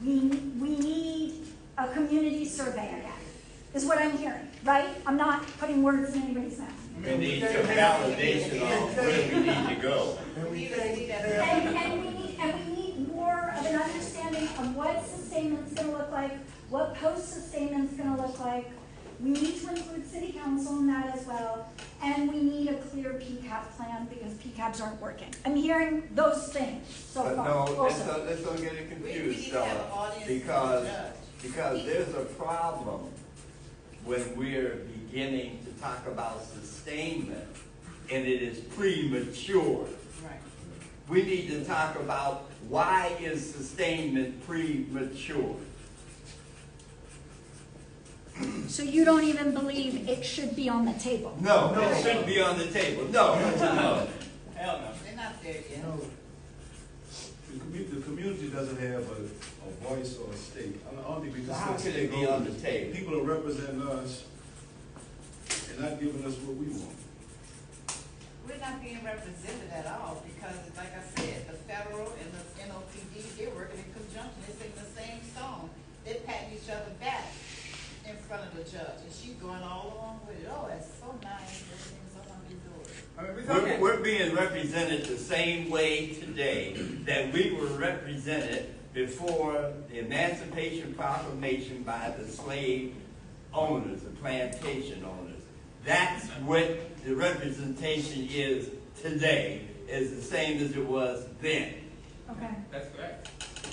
Speaker 1: we need a community survey again, is what I'm hearing, right? I'm not putting words in anybody's mouth.
Speaker 2: We need some validation on where we need to go.
Speaker 1: And we need more of an understanding of what sustainment's gonna look like, what post-sustainment's gonna look like. We need to include city council in that as well, and we need a clear PCAP plan because PCAPs aren't working. I'm hearing those things so
Speaker 2: But
Speaker 1: far.
Speaker 2: no, let's don't get it confused, Stella, because there's a problem when we're beginning to talk about sustainment, and it is premature.
Speaker 6: Right.
Speaker 2: We need to talk about why is sustainment premature.
Speaker 1: So you don't even believe it should be on the table?
Speaker 2: No, it shouldn't be on the table. No, no.
Speaker 8: Hell no.
Speaker 6: They're not there yet.
Speaker 14: No.
Speaker 3: The community doesn't have a voice or a stake. I don't think we
Speaker 2: So
Speaker 3: can
Speaker 2: how
Speaker 3: say
Speaker 2: could it be on the table?
Speaker 3: people are representing us and not giving us what we want.
Speaker 6: We're not being represented at all because, like I said, the federal and the NOPD, they're working in conjunction. They sing the same song. They pat each other back in front of the judge, and she's going all along with it. Oh, that's so nice. Everything's so hunky-dory.
Speaker 7: I mean, we're talking.
Speaker 2: We're being represented the same way today that we were represented before the Emancipation Proclamation by the slave owners, the plantation owners. That's what the representation is today, is the same as it was then.
Speaker 1: Okay.
Speaker 7: That's correct.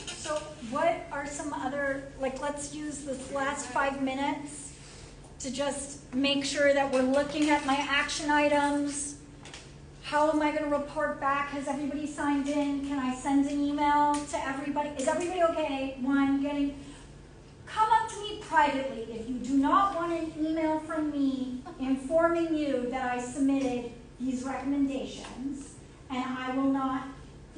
Speaker 1: So what are some other, like, let's use this last 5 minutes to just make sure that we're looking at my action items. How am I going to report back? Has everybody signed in? Can I send an email to everybody? Is everybody okay? Come up to me privately if you do not want an email from me informing you that I submitted these recommendations, and I will not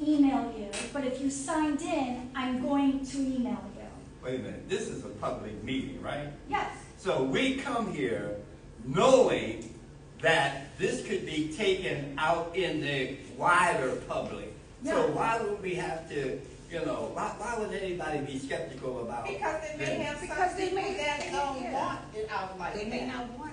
Speaker 1: email you. But if you signed in, I'm going to email you.
Speaker 2: Wait a minute, this is a public meeting, right?
Speaker 1: Yes.
Speaker 2: So we come here knowing that this could be taken out in the wider public. So
Speaker 1: Yeah.
Speaker 2: why would we have to, why would anybody be skeptical about
Speaker 6: Because they may
Speaker 2: this?
Speaker 6: have
Speaker 12: Because
Speaker 6: some
Speaker 12: they
Speaker 6: people
Speaker 12: may-
Speaker 6: that
Speaker 12: they
Speaker 6: don't
Speaker 12: may-
Speaker 6: want it out like that.
Speaker 12: They may not want.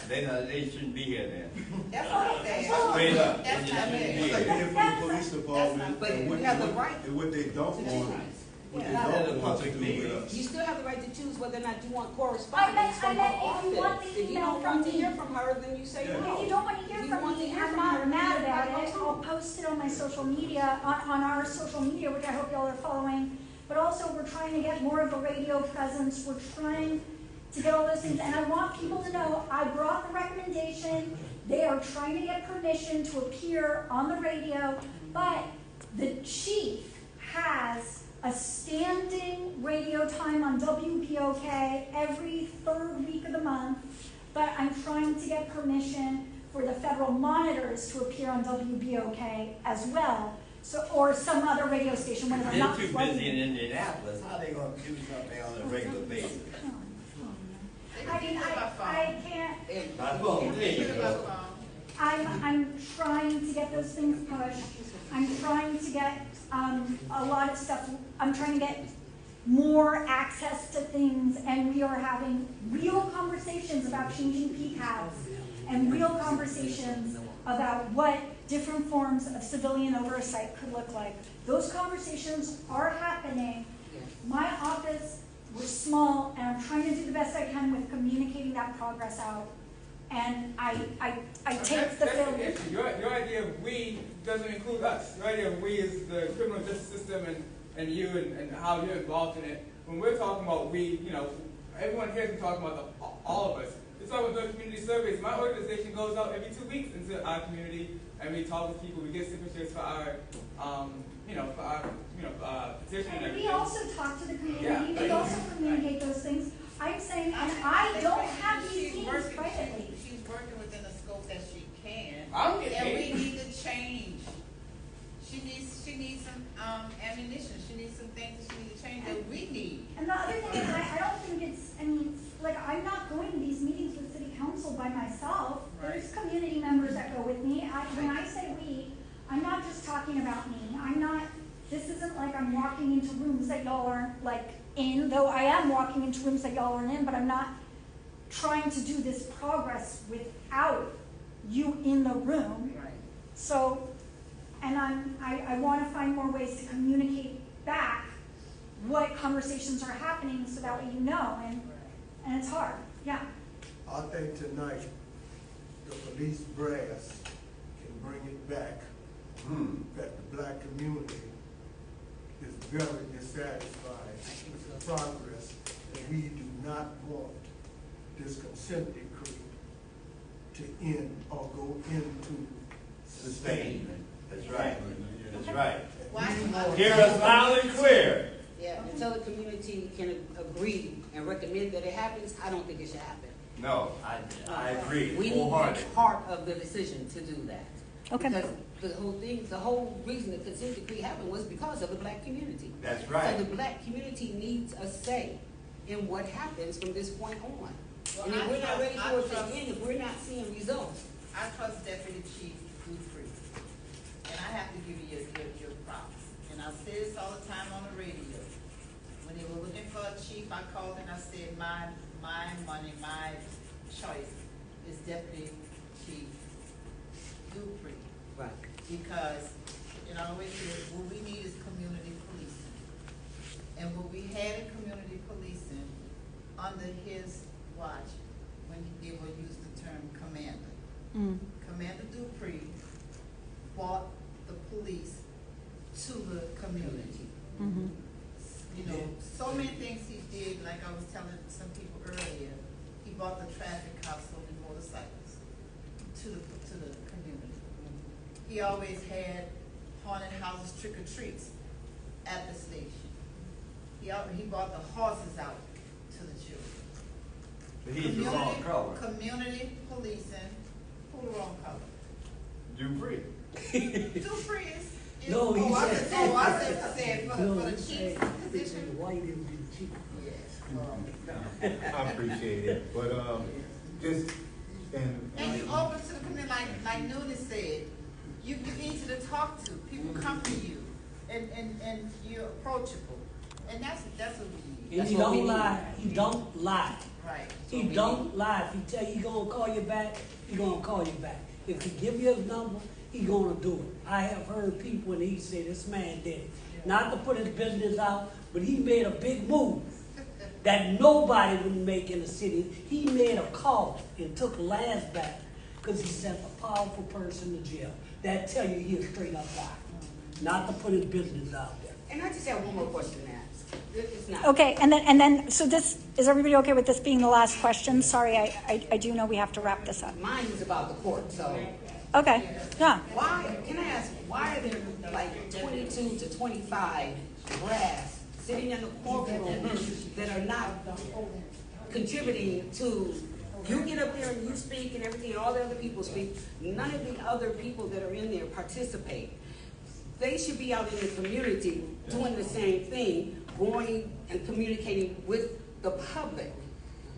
Speaker 2: They shouldn't be here then.
Speaker 6: That's what I'm saying.
Speaker 2: Straight up.
Speaker 6: That's
Speaker 2: They
Speaker 6: not
Speaker 2: shouldn't
Speaker 6: it.
Speaker 2: be
Speaker 3: It's like
Speaker 2: here.
Speaker 3: hearing from the police department
Speaker 12: But
Speaker 3: and
Speaker 12: you
Speaker 3: what,
Speaker 12: have the right
Speaker 3: and what they don't want, what they
Speaker 2: Not at a
Speaker 3: don't want to
Speaker 2: public
Speaker 3: do
Speaker 2: meeting.
Speaker 3: with us.
Speaker 12: You still have the right to choose whether or not you want
Speaker 1: I
Speaker 12: correspondence
Speaker 1: meant
Speaker 12: from her
Speaker 1: if you want
Speaker 12: office.
Speaker 1: the
Speaker 12: If you
Speaker 1: email
Speaker 12: don't
Speaker 1: from
Speaker 12: want to
Speaker 1: me.
Speaker 12: hear from her, then you say
Speaker 3: Yeah.
Speaker 12: no.
Speaker 1: If you don't want to hear
Speaker 12: If you
Speaker 1: from
Speaker 12: want
Speaker 1: me,
Speaker 12: to hear
Speaker 1: I'm
Speaker 12: from
Speaker 1: not
Speaker 12: her,
Speaker 1: mad
Speaker 12: then
Speaker 1: about
Speaker 12: you
Speaker 1: it.
Speaker 12: gotta go
Speaker 1: I'll
Speaker 12: too.
Speaker 1: post it on my social media, on our social media, which I hope y'all are following. But also, we're trying to get more of a radio presence. We're trying to get all those things. And I want people to know, I brought the recommendation. They are trying to get permission to appear on the radio. But the chief has a standing radio time on WBOK every third week of the month. But I'm trying to get permission for the federal monitors to appear on WBOK as well. So, or some other radio station when they're
Speaker 2: They're
Speaker 1: not
Speaker 2: too
Speaker 1: plugged
Speaker 2: busy
Speaker 1: in.
Speaker 2: in Indianapolis. How are they gonna do something on a regular basis?
Speaker 1: I mean, I can't,
Speaker 2: By phone, there you go.
Speaker 1: I'm trying to get those things pushed. I'm trying to get, a lot of stuff, I'm trying to get more access to things, and we are having real conversations about changing PCAPs and real conversations about what different forms of civilian oversight could look like. Those conversations are happening. My office, we're small, and I'm trying to do the best I can with communicating that progress out. And I take the
Speaker 7: That's
Speaker 1: failure.
Speaker 7: the issue. Your idea of we doesn't include us. Your idea of we is the criminal justice system and you and how you're involved in it. When we're talking about we, everyone here is talking about all of us. We're talking about community surveys. My organization goes out every 2 weeks into our community, and we talk with people. We get signatures for our, petition and
Speaker 1: And we
Speaker 7: everything.
Speaker 1: also talk to the community,
Speaker 7: Yeah.
Speaker 1: we also communicate those things. I'm saying, and I don't have these
Speaker 6: She's
Speaker 1: meetings
Speaker 6: working-
Speaker 1: privately.
Speaker 6: She's working within the scope that she can.
Speaker 7: I don't get
Speaker 6: And
Speaker 7: paid.
Speaker 6: we need to change. She needs some, ammunition, she needs some things that she needs to change that we need.
Speaker 1: And the other thing is, I don't think it's, I'm not going to these meetings with city council by myself. There's community members that go with me. When I say we, I'm not just talking about me. I'm not I'm walking into rooms that y'all aren't like in, though I am walking into rooms that y'all aren't in, but I'm not trying to do this progress without you in the room.
Speaker 6: Right.
Speaker 1: So, and I want to find more ways to communicate back what conversations are happening so that way you know, and it's hard, yeah.
Speaker 14: I think tonight, the police brass can bring it back, that the black community is very dissatisfied with the progress, and we do not want this consent decree to end or go into
Speaker 2: Sustainment. That's right. That's right.
Speaker 6: Why?
Speaker 2: Hear us loud and clear.
Speaker 12: Yeah, until the community can agree and recommend that it happens, I don't think it should happen.
Speaker 2: No, I agree
Speaker 12: We need to
Speaker 2: wholeheartedly.
Speaker 12: be part of the decision to do that.
Speaker 1: Okay.
Speaker 12: Because the whole reason the consent decree happened was because of the black community.
Speaker 2: That's right.
Speaker 12: So the black community needs a say in what happens from this point on.
Speaker 6: Well,
Speaker 12: And if we're not ready for it to
Speaker 6: trust-
Speaker 12: end, if we're not seeing results,
Speaker 6: I trust Deputy Chief Dupree, and I have to give you your props. And I say this all the time on the radio. When they were looking for a chief, I called and I said, my money, my choice is Deputy Chief Dupree.
Speaker 12: right.
Speaker 6: Because, you know, I always say, what we need is community policing. And what we had in community policing under his watch, when they would use the term commander. Commander Dupree brought the police to the community. You know, so many things he did, like I was telling some people earlier, he brought the traffic cops on the motorcycles to the community. He always had haunted houses, trick or treats at the station. He brought the horses out to the children.
Speaker 2: But he's the wrong color.
Speaker 6: Community policing, who the wrong color?
Speaker 2: Dupree.
Speaker 6: Dupree is.
Speaker 9: No, he said.
Speaker 6: I said for
Speaker 9: No,
Speaker 6: the
Speaker 9: he
Speaker 6: chief's
Speaker 9: said,
Speaker 6: position.
Speaker 9: white and be cheap.
Speaker 6: Yes.
Speaker 11: I appreciate it, but, just,
Speaker 6: And you open to the community, like Noonan said, you're easy to talk to, people come to you, and you're approachable, and that's what we need.
Speaker 9: And he don't lie, he don't lie.
Speaker 6: Right.
Speaker 9: He don't lie. If he tell you he gonna call you back, he gonna call you back. If he give you his number, he gonna do it. I have heard people and he say this man did it. Not to put his business out, but he made a big move that nobody would make in the city. He made a call and took Lance back because he sent a powerful person to jail. That tell you he a straight up guy. Not to put his business out there.
Speaker 12: And I just have one more question to ask. It's not.
Speaker 1: Okay, and then, so this, is everybody okay with this being the last question? Sorry, I do know we have to wrap this up.
Speaker 12: Mine was about the court, so.
Speaker 1: Okay, yeah.
Speaker 12: Why, can I ask, why are there like 22 to 25 brass sitting in the courtroom that are not contributing to, you get up there and you speak and everything, and all the other people speak, none of the other people that are in there participate. They should be out in the community doing the same thing, going and communicating with the public,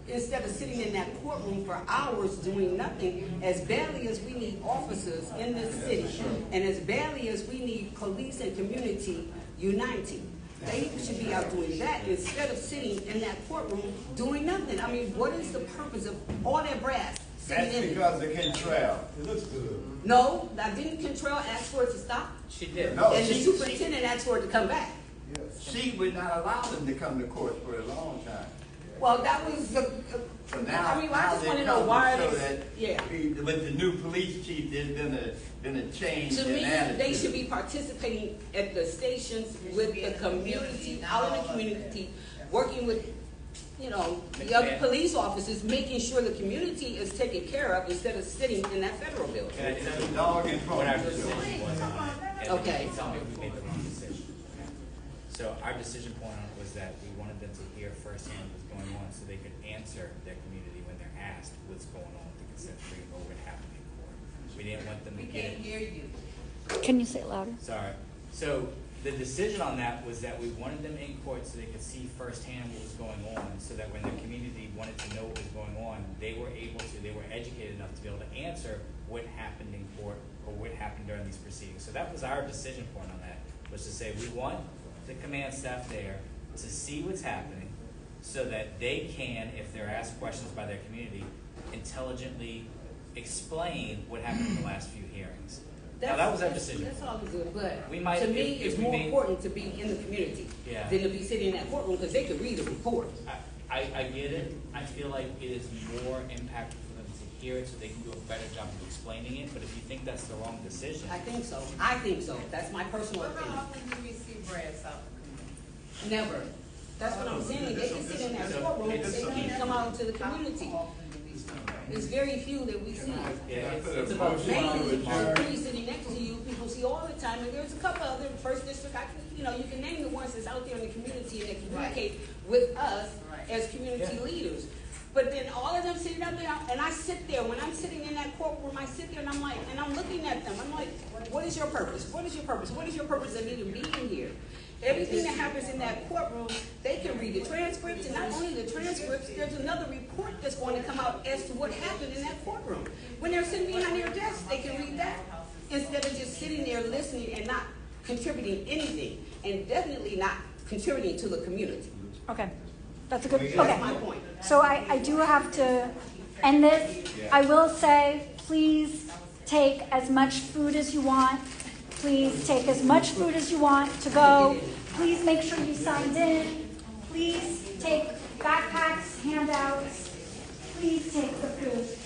Speaker 12: instead of sitting in that courtroom for hours doing nothing. As badly as we need officers in this city, and as badly as we need police and community uniting, they should be out doing that instead of sitting in that courtroom doing nothing. I mean, what is the purpose of all that brass sitting
Speaker 2: That's
Speaker 12: in it?
Speaker 2: because of Cantrell.
Speaker 3: It looks good.
Speaker 12: No, I didn't Control ask for it to stop,
Speaker 8: She did.
Speaker 2: No,
Speaker 12: and the
Speaker 2: she
Speaker 12: superintendent asked for it to come back.
Speaker 2: would not allow them to come to court for a long time.
Speaker 12: Well, that was the.
Speaker 2: So now,
Speaker 12: I mean, I just
Speaker 2: they
Speaker 12: want to know
Speaker 2: come
Speaker 12: why
Speaker 2: so
Speaker 12: they.
Speaker 2: that
Speaker 12: Yeah.
Speaker 2: with the new police chief, there's been a change
Speaker 12: To
Speaker 2: in
Speaker 12: me,
Speaker 2: attitude.
Speaker 12: they should be participating at the stations with the community, out in the community, working with, you know, the other police officers, making sure the community is taken care of instead of sitting in that federal building.
Speaker 8: Can I tell
Speaker 2: It's
Speaker 8: you
Speaker 2: a dog and
Speaker 8: what our
Speaker 2: pony show.
Speaker 8: decision was on it? And
Speaker 12: Okay.
Speaker 8: you can tell me if we made the wrong decision. So our decision point on it was that we wanted them to hear firsthand what's going on so they could answer their community when they're asked what's going on with the consent decree or what happened in court. We didn't want them to
Speaker 6: We
Speaker 8: get
Speaker 6: can't hear you.
Speaker 1: Can you say it louder?
Speaker 8: Sorry. So the decision on that was that we wanted them in court so they could see firsthand what was going on, so that when the community wanted to know what was going on, they were educated enough to be able to answer what happened in court or what happened during these proceedings. So that was our decision point on that, was to say we want the command staff there to see what's happening so that they can, if they're asked questions by their community, intelligently explain what happened in the last few hearings. Now, that was our decision.
Speaker 12: That's all good, but
Speaker 8: We might-
Speaker 12: to me,
Speaker 8: if
Speaker 12: it's
Speaker 8: we
Speaker 12: more
Speaker 8: made-
Speaker 12: important to be in the community
Speaker 8: Yeah.
Speaker 12: than to be sitting in that courtroom, because they could read the report.
Speaker 8: I get it. I feel like it is more impactful for them to hear it so they can do a better job of explaining it. But if you think that's the wrong decision,
Speaker 12: I think so. I think so. That's my personal
Speaker 6: Well, how
Speaker 12: opinion.
Speaker 6: often do we see brass out in the community?
Speaker 12: Never. That's what I'm saying. They can sit in that courtroom, they can't come out to the community.
Speaker 6: How often do we see brass?
Speaker 12: It's very few that we see.
Speaker 8: yeah, it's about
Speaker 12: Mainly, the sitting next to you, people see all the time, and there's a couple other first district, you can name the ones that's out there in the community and that communicate with us as community leaders. But then all of them sitting up there, and I sit there, when I'm sitting in that courtroom, I sit there and I'm like, and I'm looking at them, I'm like, what is your purpose? What is your purpose? What is your purpose of even being here? Everything that happens in that courtroom, they can read the transcripts, and not only the transcripts, there's another report that's going to come out as to what happened in that courtroom. When they're sitting behind their desks, they can read that, instead of just sitting there listening and not contributing anything, and definitely not contributing to the community.
Speaker 1: Okay, that's a good,
Speaker 12: That's
Speaker 1: okay.
Speaker 12: my point.
Speaker 1: So I do have to end this. I will say, please take as much food as you want. Please take as much food as you want to go. Please make sure you signed in. Please take backpacks, handouts. Please take the food.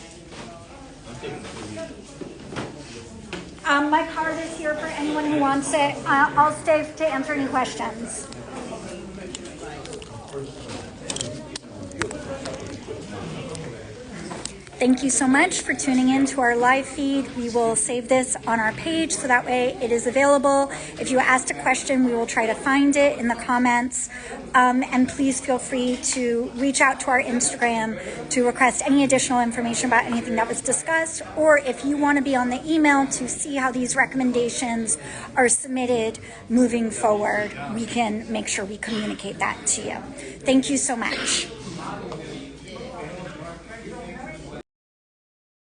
Speaker 1: My card is here for anyone who wants it. I'll stay to answer any questions. Thank you so much for tuning in to our live feed. We will save this on our page so that way it is available. If you asked a question, we will try to find it in the comments. And please feel free to reach out to our Instagram to request any additional information about anything that was discussed, or if you want to be on the email to see how these recommendations are submitted moving forward, we can make sure we communicate that to you. Thank you so much.